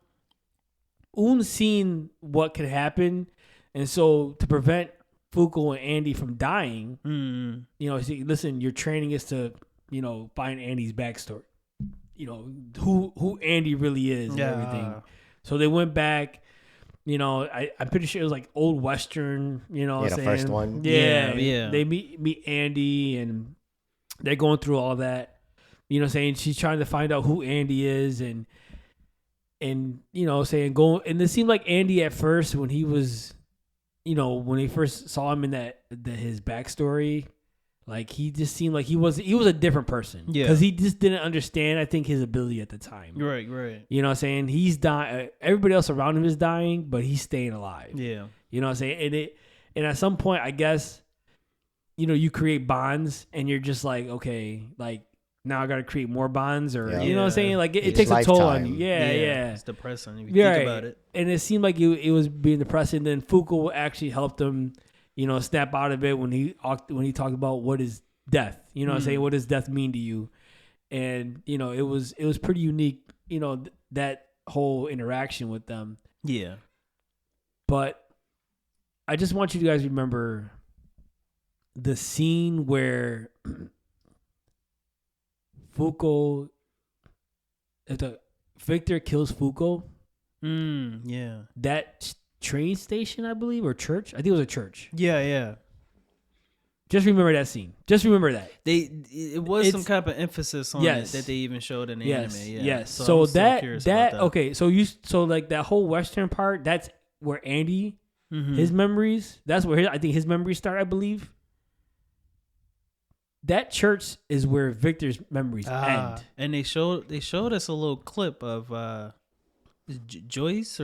Un seen what could happen, and so to prevent Fuko and Andy from dying, you know, see, listen, your training is to, you know, find Andy's backstory. You know, who Andy really is and everything. So they went back. You know, I'm pretty sure it was like old Western, you know what I'm the saying? first one. Yeah. Yeah. They meet Andy, and they're going through all that. You know what I'm saying? She's trying to find out who Andy is, and you know, saying and it seemed like Andy at first when he was, you know, when they first saw him in that his backstory, like he just seemed like he was a different person. Yeah. Because he just didn't understand, I think, his ability at the time. Right. You know what I'm saying? He's dying. Everybody else around him is dying, but he's staying alive. Yeah. You know what I'm saying? And at some point, I guess, you know, you create bonds, and you're just like, okay, like now I got to create more bonds, or you know what I'm saying? Like it takes a toll on you. Yeah. It's depressing if you think about it. And it seemed like it was being depressing. Then Fuko actually helped him, you know, snap out of it when he talked about what is death. You know what I'm saying? What does death mean to you? And you know, it was pretty unique. You know, that whole interaction with them. Yeah. But I just want you guys to remember the scene where Victor kills Fuko. Yeah. That train station, I believe, or church. I think it was a church. Yeah. Just remember that scene. Just remember that. It was some kind of emphasis on it that they even showed in the anime. Yeah. Yes. So I'm still curious about that. Okay. So like that whole Western part, that's where Andy, his memories. That's where I think his memories start. I believe. That church is where Victor's memories end. And they showed us a little clip of Joyce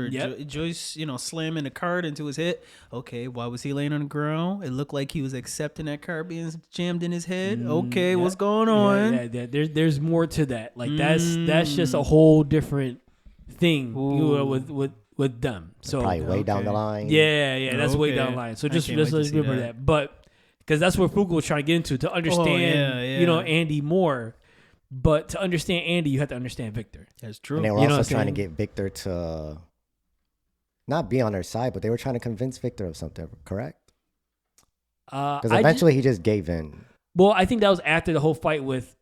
Joyce, you know, slamming the card into his head. Okay, why was he laying on the ground? It looked like he was accepting that card being jammed in his head. Okay, what's going on? Yeah. There's more to that. Like that's just a whole different thing with them. So Probably way down the line. Yeah, that's way down the line. So just remember that. But because that's what Fuko was trying to get into, to understand, you know, Andy more. But to understand Andy, you have to understand Victor. That's true. And they were also trying to get Victor to not be on their side, but they were trying to convince Victor of something, correct? Because eventually he just gave in. Well, I think that was after the whole fight with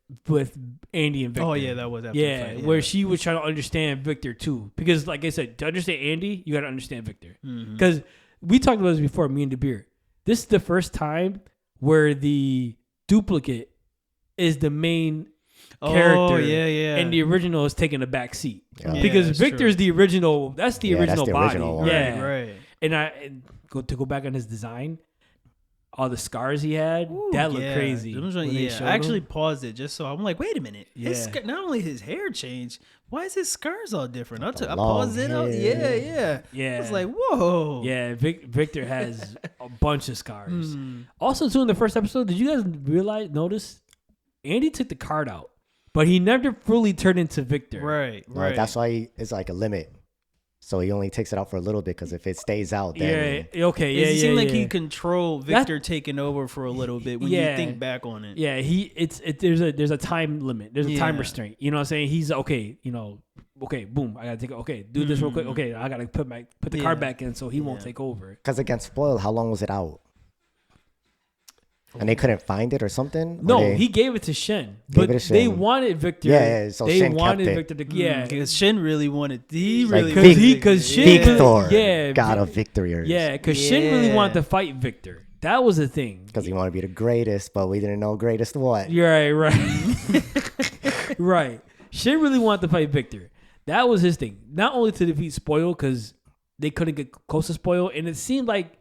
Andy and Victor. Oh, yeah, that was after the fight. Yeah. Where she was trying to understand Victor, too. Because, like I said, to understand Andy, you got to understand Victor. Because we talked about this before, me and Dabir. This is the first time where the duplicate is the main character, and the original is taking a back seat because Victor's the original. That's the original body, right. And to go back on his design, all the scars he had, that looked crazy. I actually paused it just so I'm like, wait a minute. Not only his hair changed, why is his scars all different? I paused it out. Yeah. I was like, whoa. Yeah, Victor has a bunch of scars. Also, too, in the first episode, did you guys notice Andy took the card out, but he never fully turned into Victor. Right. That's why it's like a limit. So he only takes it out for a little bit because if it stays out, then It seemed like he controlled Victor taking over for a little bit when you think back on it. Yeah, there's a time limit. There's a time restraint. You know what I'm saying? He's okay. You know, okay, boom. I gotta take it. Okay, do this real quick. Okay, I gotta put the card back in so he won't take over. Because against Spoil, how long was it out? And they couldn't find it or something? No, he gave it to Shin. But they wanted Victor. Yeah, so they Shin wanted kept Victor to because Shin really wanted because Shin Victor got a victory. Because Shin really wanted to fight Victor. That was the thing. Because he wanted to be the greatest, but we didn't know greatest what. Right. Right. Shin really wanted to fight Victor. That was his thing. Not only to defeat Spoil, because they couldn't get close to Spoil, and it seemed like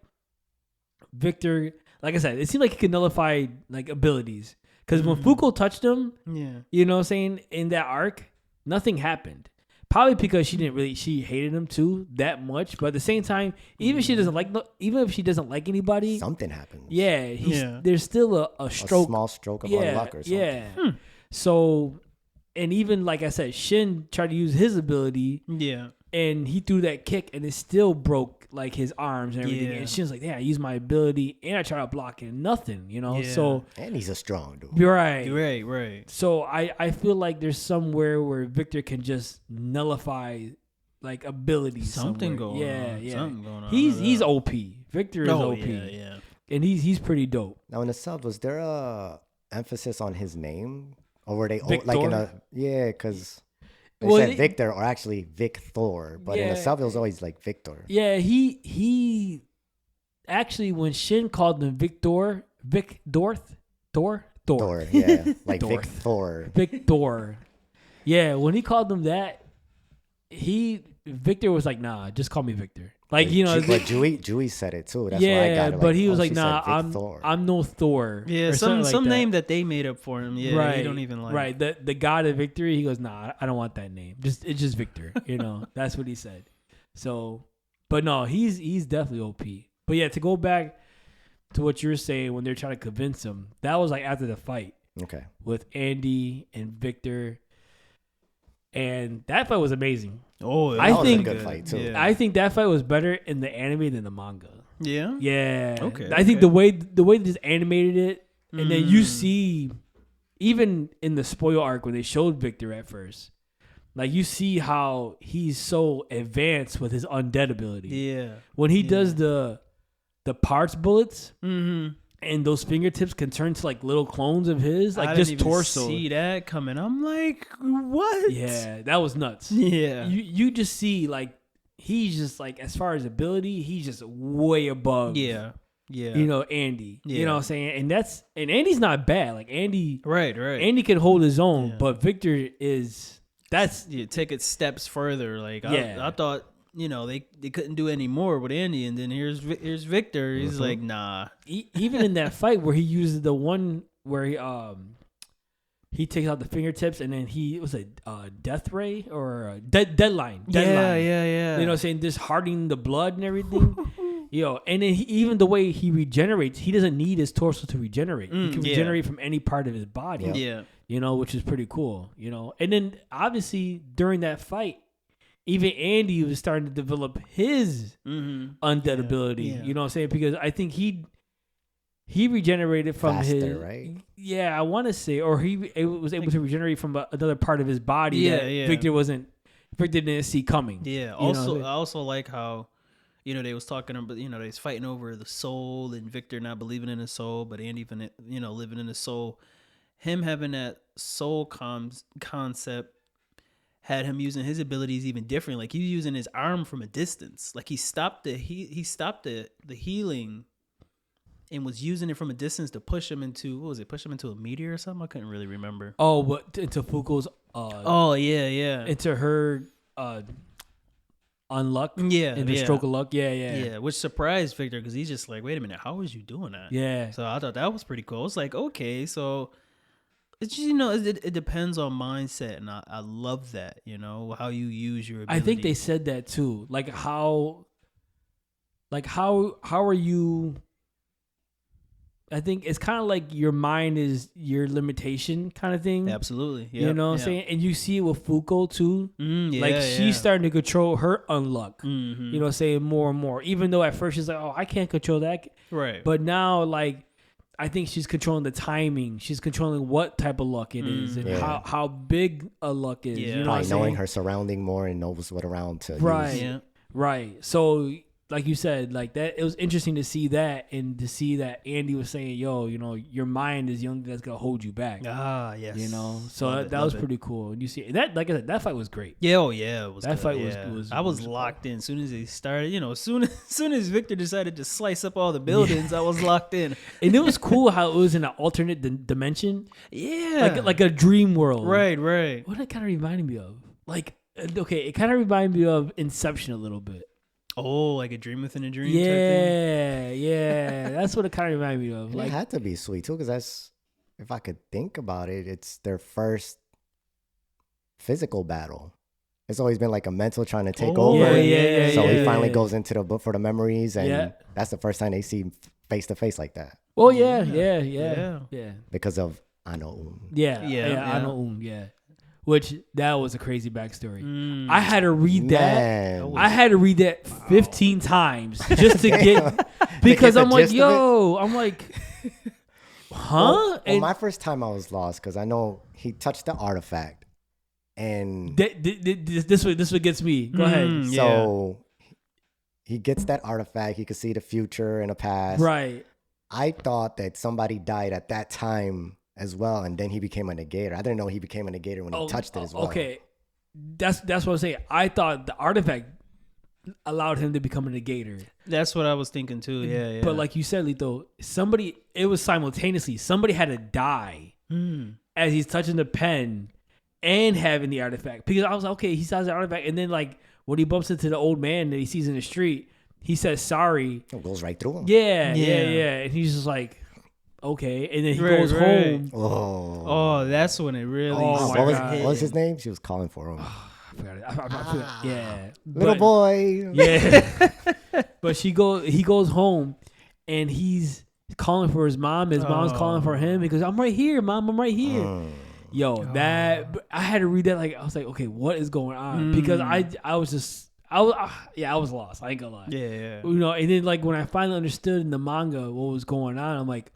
Victor, like I said, it seemed like he could nullify like abilities. Because when Fuko touched him, you know what I'm saying, in that arc, nothing happened. Probably because she hated him too that much. But at the same time, even if she doesn't like anybody, something happens. Yeah, there's still a stroke, a small stroke of unluck or something. Yeah. So, and even like I said, Shin tried to use his ability. Yeah. And he threw that kick, and it still broke like his arms and everything. And Shin's like, "Yeah, I used my ability, and I tried to block it, and nothing, you know." So, and he's a strong dude. You're right. Right. So I feel like there's somewhere where Victor can just nullify like abilities. Something going on. Yeah. Something going on. He's OP. Victor is OP. Yeah. And he's pretty dope. Now in the sub, was there a emphasis on his name, or were they Victor? like in a because they said Victor or actually Victor, but in the sub it was always like Victor. Yeah, he actually when Shin called him Thor, yeah, like Dorth. Victor. Victor. Yeah, when he called him that, Victor was like, "Nah, just call me Victor." Like, you know, but Dewey said it too. That's why I got it. But he was like, she "Nah, said I'm no Thor." Yeah, some name that they made up for him. Yeah, right. He don't even like. Right, the god of victory. He goes, "Nah, I don't want that name. It's just Victor." You know, that's what he said. So, but no, he's definitely OP. But yeah, to go back to what you were saying when they're trying to convince him, that was like after the fight. Okay. With Andy and Victor. And that fight was amazing. Oh, I think was a good fight too. Yeah. I think that fight was better in the anime than the manga. Yeah. Yeah. Okay. I think the way they just animated it, and then you see, even in the spoil arc when they showed Victor at first, like you see how he's so advanced with his undead ability. Yeah. When he does the parts bullets. And those fingertips can turn to like little clones of his, like just torso. See that coming? I'm like, what? Yeah, that was nuts. Yeah, you just see like he's just like as far as ability, he's just way above. Yeah. You know, Andy. Yeah. You know what I'm saying? And Andy's not bad. Like Andy, right. Andy can hold his own, but Victor take it steps further. Like I thought. You know, they couldn't do any more with Andy, and then here's Victor. He's like, nah. Even in that fight where he uses the one where he takes out the fingertips, and then he was a death ray or a deadline. Yeah. You know what I'm saying? Just hardening the blood and everything. And then even the way he regenerates, he doesn't need his torso to regenerate. He can regenerate from any part of his body. Yeah. You know, which is pretty cool. You know, and then obviously during that fight, even Andy was starting to develop his undead ability. Yeah. You know what I'm saying? Because I think he regenerated from faster, right? Yeah, I want to say, or he was able to regenerate from another part of his body that Victor didn't see coming. Yeah. Also, I also like how, you know, they was talking about, you know, they was fighting over the soul and Victor not believing in his soul, but Andy, you know, living in his soul. Him having that soul concept had him using his abilities even different. Like he was using his arm from a distance. Like he stopped the healing and was using it from a distance to push him into, what was it? Push him into a meteor or something? I couldn't really remember. Oh, but into Fuko's into her unluck. Yeah. Into stroke of luck. Yeah. Which surprised Victor because he's just like, wait a minute, how was you doing that? Yeah. So I thought that was pretty cool. It's like, okay, so it's just, you know, it depends on mindset, and I love that, you know, how you use your ability. I think they said that too. Like how are you I think it's kind of like your mind is your limitation kind of thing. Absolutely. You know what I'm saying? And you see it with Fuko too. Like she's starting to control her unluck. Mm-hmm. You know what I'm saying? More and more. Even though at first she's like, oh, I can't control that. Right. But now, like, I think she's controlling the timing. She's controlling what type of luck it is and how big a luck is. Yeah. You know Probably what I'm knowing saying? her surrounding more and knows what around to Right. use. Yeah. Right. So, like you said, like that, it was interesting to see that and to see that Andy was saying, yo, you know, your mind is the only thing that's going to hold you back. Ah, yes. You know? So Love that it, was love it. pretty cool. And you see that, like I said, that fight was great. Yeah, oh yeah, it was That good, fight yeah. was I was locked in. As soon as they started, you know, as soon as Victor decided to slice up all the buildings, I was locked in. And it was cool how it was in an alternate dimension. Yeah, Like a dream world. right. What it kind of reminded me of? Like, okay, it kind of reminded me of Inception a little bit. Oh, like a dream within a dream. Type thing? Yeah. That's what it kind of reminded me of. And Like, it had to be sweet too, because that's, if I could think about it, it's their first physical battle. It's always been like a mental trying to take over. Yeah. So he finally goes into the book for the memories, and Yeah. that's the first time they see face to face like that oh yeah. because of Ano. Yeah. I know. Which that was a crazy backstory. I had to read that. Man. I had to read that 15 times just to get because the I'm like, gist of yo, I'm like, huh? Well, And my first time I was lost because I know he touched the artifact, and this what gets me. Go ahead. so he gets that artifact. He could see the future and the past. Right. I thought that somebody died at that time as well, and then he became a negator. I didn't know he became a negator when he touched it as well. Okay, that's what I'm saying. I thought the artifact allowed him to become a negator. That's what I was thinking too. Yeah. But like you said, Lito, it was simultaneously. Somebody had to die as he's touching the pen and having the artifact. Because I was like, okay, he saw the artifact, and then like when he bumps into the old man that he sees in the street, he says sorry. It goes right through him. Yeah. And he's just like, okay. And then he goes home. Oh, that's when it really. Oh, my God. What was his name? She was calling for him. I forgot it. I forgot. Yeah. Little boy. Yeah. But he goes home and he's calling for his mom. His mom's calling for him. He goes, I'm right here, Mom. I'm right here. Yo, that I had to read that. Like I was like, okay, what is going on? Because I was lost. I ain't gonna lie. Yeah. You know, and then like when I finally understood in the manga what was going on, I'm like,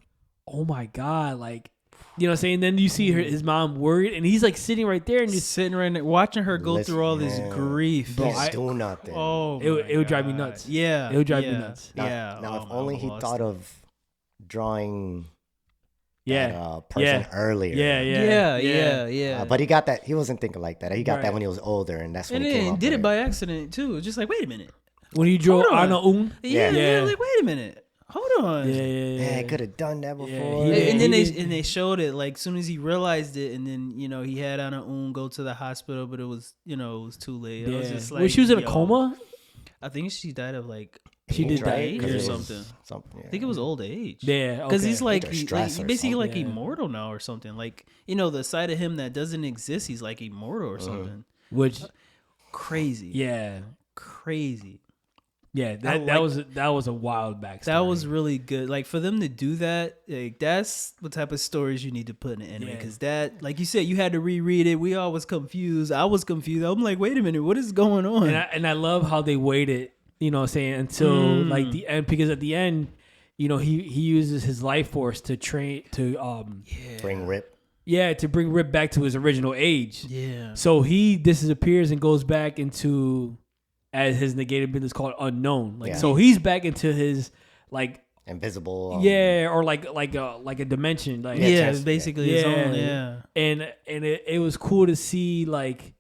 oh my God, like, you know what I'm saying? Then you see his mom worried, and he's like sitting right there and just sitting right there, watching her go through all this grief. Bro, do nothing. It would drive me nuts. Yeah. It would drive me nuts. Now, if only he thought of drawing Yeah. that person earlier. Yeah. But he got that. He wasn't thinking like that. He got that when he was older, and that's when And he came then up did with it by accident too. It's just like, wait a minute. When he drew Hold on. Ana-un. Yeah. Like, wait a minute. Hold on. Yeah, I could have done that before. And then they showed it like soon as he realized it, and then he had Ana go to the hospital, but it was it was too late. I was just like, Well, she was in a coma. I think she died of like She did die age or something. Yeah. I think it was old age. Yeah, because he's like, Either he's stress or basically like something. immortal now or something. Like the side of him that doesn't exist, he's like immortal or something. Which Crazy. yeah, Crazy. yeah. That was a wild backstory. That was really good. Like for them to do that, like that's what type of stories you need to put in an anime. Because that, like you said, you had to reread it. We all was confused. I was confused. I'm like, wait a minute, what is going on? And I love how they waited. You know what I'm saying? Until like the end, because at the end, he uses his life force to train to Bring Rip. Yeah, to bring Rip back to his original age. Yeah. So he disappears and goes back into, as his negated business called, unknown. Like so he's back into his like invisible. or like a dimension. Like it's basically his own. Yeah. And it was cool to see like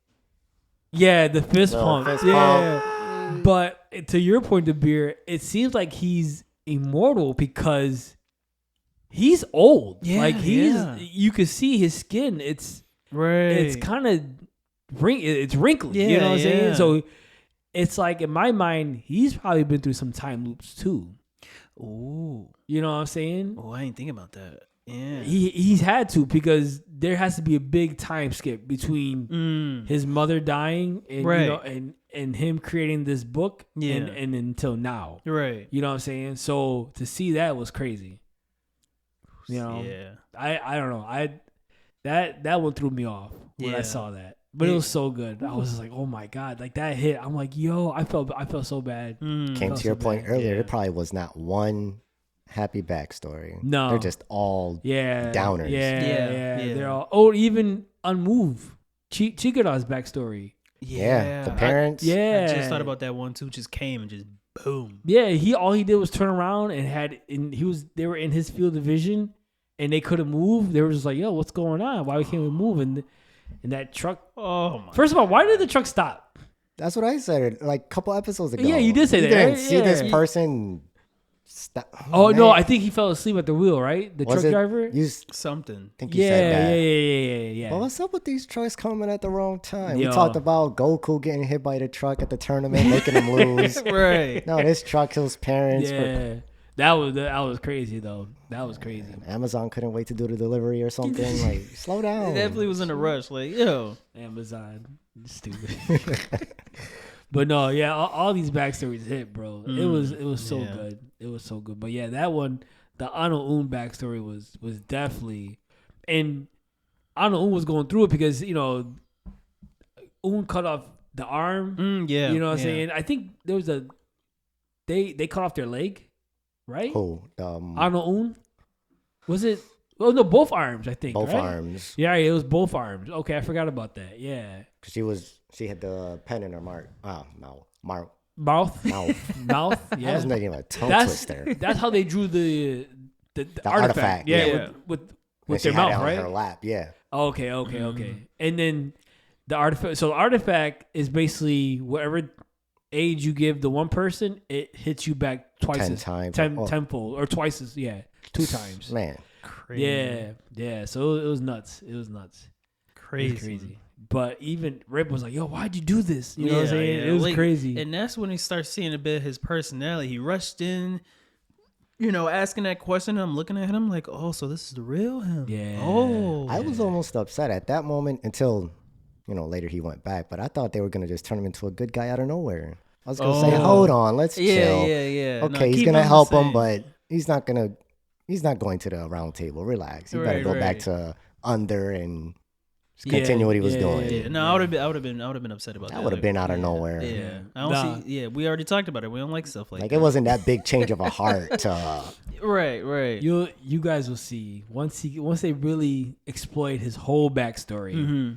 the fist pump. Fist yeah. pump. But to your point, Dabir, it seems like he's immortal because he's old. Yeah, like you could see his skin. It's kind of it's wrinkly. You know what I'm saying? So it's like in my mind, he's probably been through some time loops too. Ooh. You know what I'm saying? Oh, I ain't thinking about that. Yeah. He's had to, because there has to be a big time skip between his mother dying and and him creating this book and until now. Right. You know what I'm saying? So to see that was crazy. You know, Yeah. I don't know. That one threw me off when I saw that. But it was so good. I was just like, oh my God, like that hit. I'm like, yo, I felt so bad. Came to your point earlier, there probably was not one happy backstory. No. They're just all downers. Yeah. They're all, even Unmove. Chikara's backstory. Yeah, the parents. I just thought about that one too. Just came and just boom. Yeah, all he did was turn around and they were in his field of vision and they couldn't move. They were just like, yo, what's going on? Why can't we move? And that truck. Oh my. First of all, why did the truck stop? That's what I said like a couple episodes ago. Yeah, you did say you that. Didn't right? see this person. Stop. Oh no, I think he fell asleep at the wheel, right? The truck driver. Something. I think you said that. Yeah. Well, what's up with these trucks coming at the wrong time? Yo. We talked about Goku getting hit by the truck at the tournament, making him lose. Right. No, this truck kills parents. Yeah. That was crazy though. That was crazy. Amazon couldn't wait to do the delivery or something. Like, slow down. They definitely was in a rush. Like, yo. Amazon. Stupid. But no, yeah, all these backstories hit, bro. It was so good. It was so good. But yeah, that one, the Ano Un backstory was definitely, and Ano Un was going through it because, you know, Un cut off the arm. Yeah. You know what I'm saying? I think there was they cut off their leg, right? Oh, Ano Un? Was it? Oh no, both arms, I think. Both right? arms. Yeah, it was both arms. Okay, I forgot about that. Yeah. She had the pen in her mouth. Mouth. Yeah. I was making a tongue twister. That's how they drew the artifact. Yeah, with their mouth, right? On her lap. Yeah. Okay. And then the artifact. So the artifact is basically whatever age you give the one person, it hits you back twice 10 times. tenfold or twice as 2 times. Man. Crazy. Yeah. So it was nuts. Crazy. But even Rip was like, yo, why'd you do this? You know what I'm saying? It was crazy. And that's when he starts seeing a bit of his personality. He rushed in, you know, asking that question. I'm looking at him like, oh, so this is the real him. Yeah. Oh. I was almost upset at that moment until, you know, later he went back. But I thought they were going to just turn him into a good guy out of nowhere. I was going to say, hold on, let's chill. Yeah. Okay, he's going to help him, but he's not going to the round table. Relax. You better go back to under and continue what he was doing. Yeah. No, I would have been upset about that. That would have been out of nowhere. Yeah. I don't see. Yeah, we already talked about it. We don't like stuff like that. It wasn't that big change of a heart. Right. You guys will see once they really exploit his whole backstory. Mm-hmm.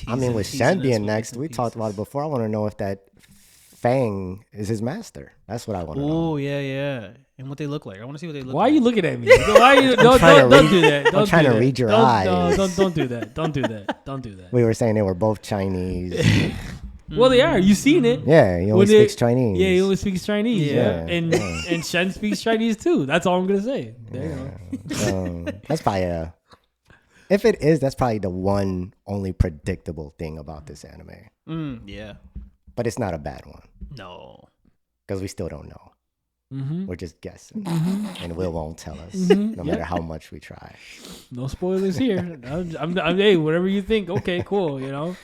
I mean, with Shen being next, we talked about it before. I want to know if that Fang is his master. That's what I want to know. Oh yeah. And what they look like. I want to see what they look Why like. are you looking at me? Why are you? Don't do that. I'm trying to read your eyes. No, don't do that. Don't do that. We were saying they were both Chinese. Well, they are. You seen it? Yeah, he only speaks Chinese. Yeah, he only speaks Chinese. Yeah. And Shen speaks Chinese too. That's all I'm gonna say. There you go. That's probably if it is, that's probably the one only predictable thing about this anime. Yeah. But it's not a bad one. No. Because we still don't know. Mm-hmm. We're just guessing. And Will won't tell us, no matter how much we try. No spoilers here. I'm hey, whatever you think. Okay, cool. You know.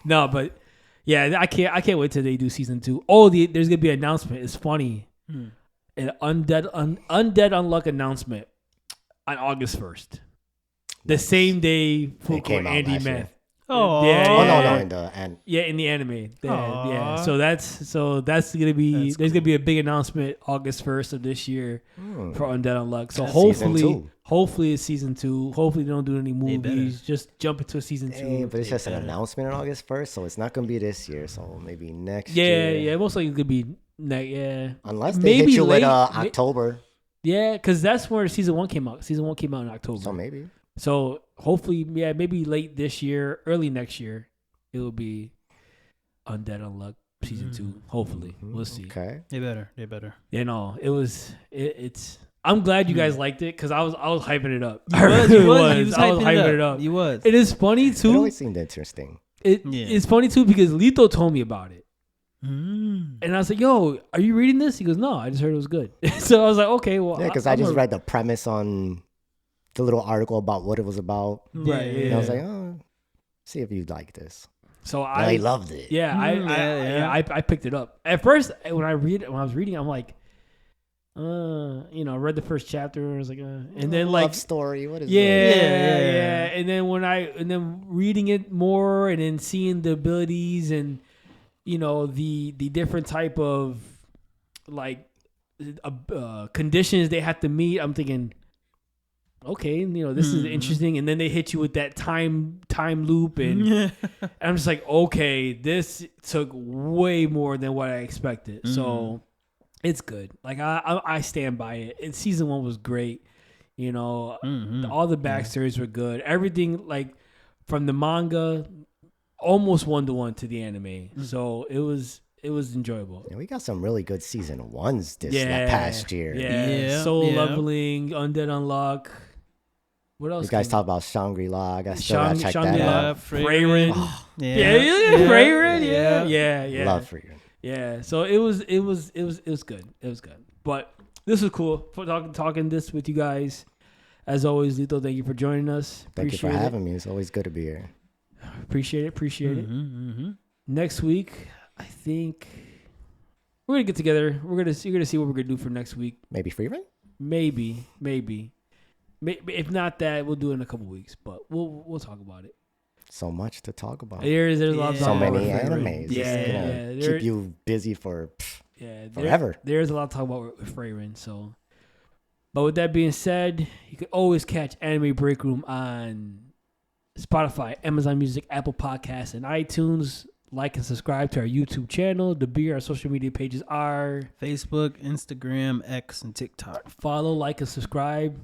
No, but yeah, I can't wait till they do season 2. Oh, there's gonna be an announcement. It's funny. An Undead Unluck announcement on August 1st. The same day Fuko and Andy met. Oh, no, in the anime. Yeah. So that's gonna be there's gonna be a big announcement August 1st of this year for Undead Unluck. So hopefully it's season 2. Hopefully they don't do any movies. Just jump into a season 2. But it's just an announcement on August 1st, so it's not gonna be this year. So maybe next year. Yeah. Most likely it could be unless they hit you with October. Yeah, because that's where season 1 came out. Season 1 came out in October. So maybe. So hopefully, maybe late this year, early next year, it will be Undead Unluck season 2. Hopefully, we'll see. Okay, they better. You know, it's. I'm glad you guys liked it because I was hyping it up. I was hyping it up. You was. It is funny too. It always seemed interesting. It's funny too because Lito told me about it. And I was like, "Yo, are you reading this?" He goes, "No, I just heard it was good." So I was like, "Okay, well." Yeah, because I just read the premise on the little article about what it was about. Right. And I was like, see if you like this. So I loved it. Yeah, I picked it up. At first, when I was reading, I'm like, I read the first chapter. I was like, and then love like, story. What is yeah, that? yeah. And then reading it more, and then seeing the abilities and the different type of like conditions they have to meet. I'm thinking, okay, this is interesting. And then they hit you with that time loop, and I'm just like, okay, this took way more than what I expected. So it's good. Like I stand by it. And season 1 was great. All the backstories were good. Everything like from the manga, almost 1-to-1 to the anime. So it was enjoyable. Yeah, we got some really good season 1s this past year. Yeah. Soul Leveling, Undead Unluck. What else? You guys talk about Shangri-La. I still gotta check that Shangri-La, out. Freyrin. Yeah. Freyrin. Yeah. Love Freyrin. Yeah. So it was good. It was good. But this was cool for talking this with you guys. As always, Lito, thank you for joining us. Thank you for having me. It's always good to be here. Appreciate it. Next week, I think we're gonna get together. You're gonna see what we're gonna do for next week. Maybe Freyrin? Maybe. If not that, we'll do it in a couple weeks. But we'll talk about it. So much to talk about. There's a lot to talk so about. many animes. Yeah. Keep you busy for forever. There's a lot to talk about with Freyrin. So, but with that being said, you can always catch Anime Break Room on Spotify, Amazon Music, Apple Podcasts, and iTunes. Like and subscribe to our YouTube channel. Dabir, our social media pages are Facebook, Instagram, X, and TikTok. Follow, like, and subscribe.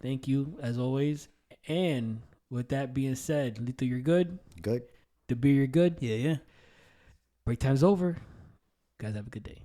Thank you, as always. And with that being said, Lito, you're good? Good. Dabir, you're good? Yeah. Break time's over. Guys, have a good day.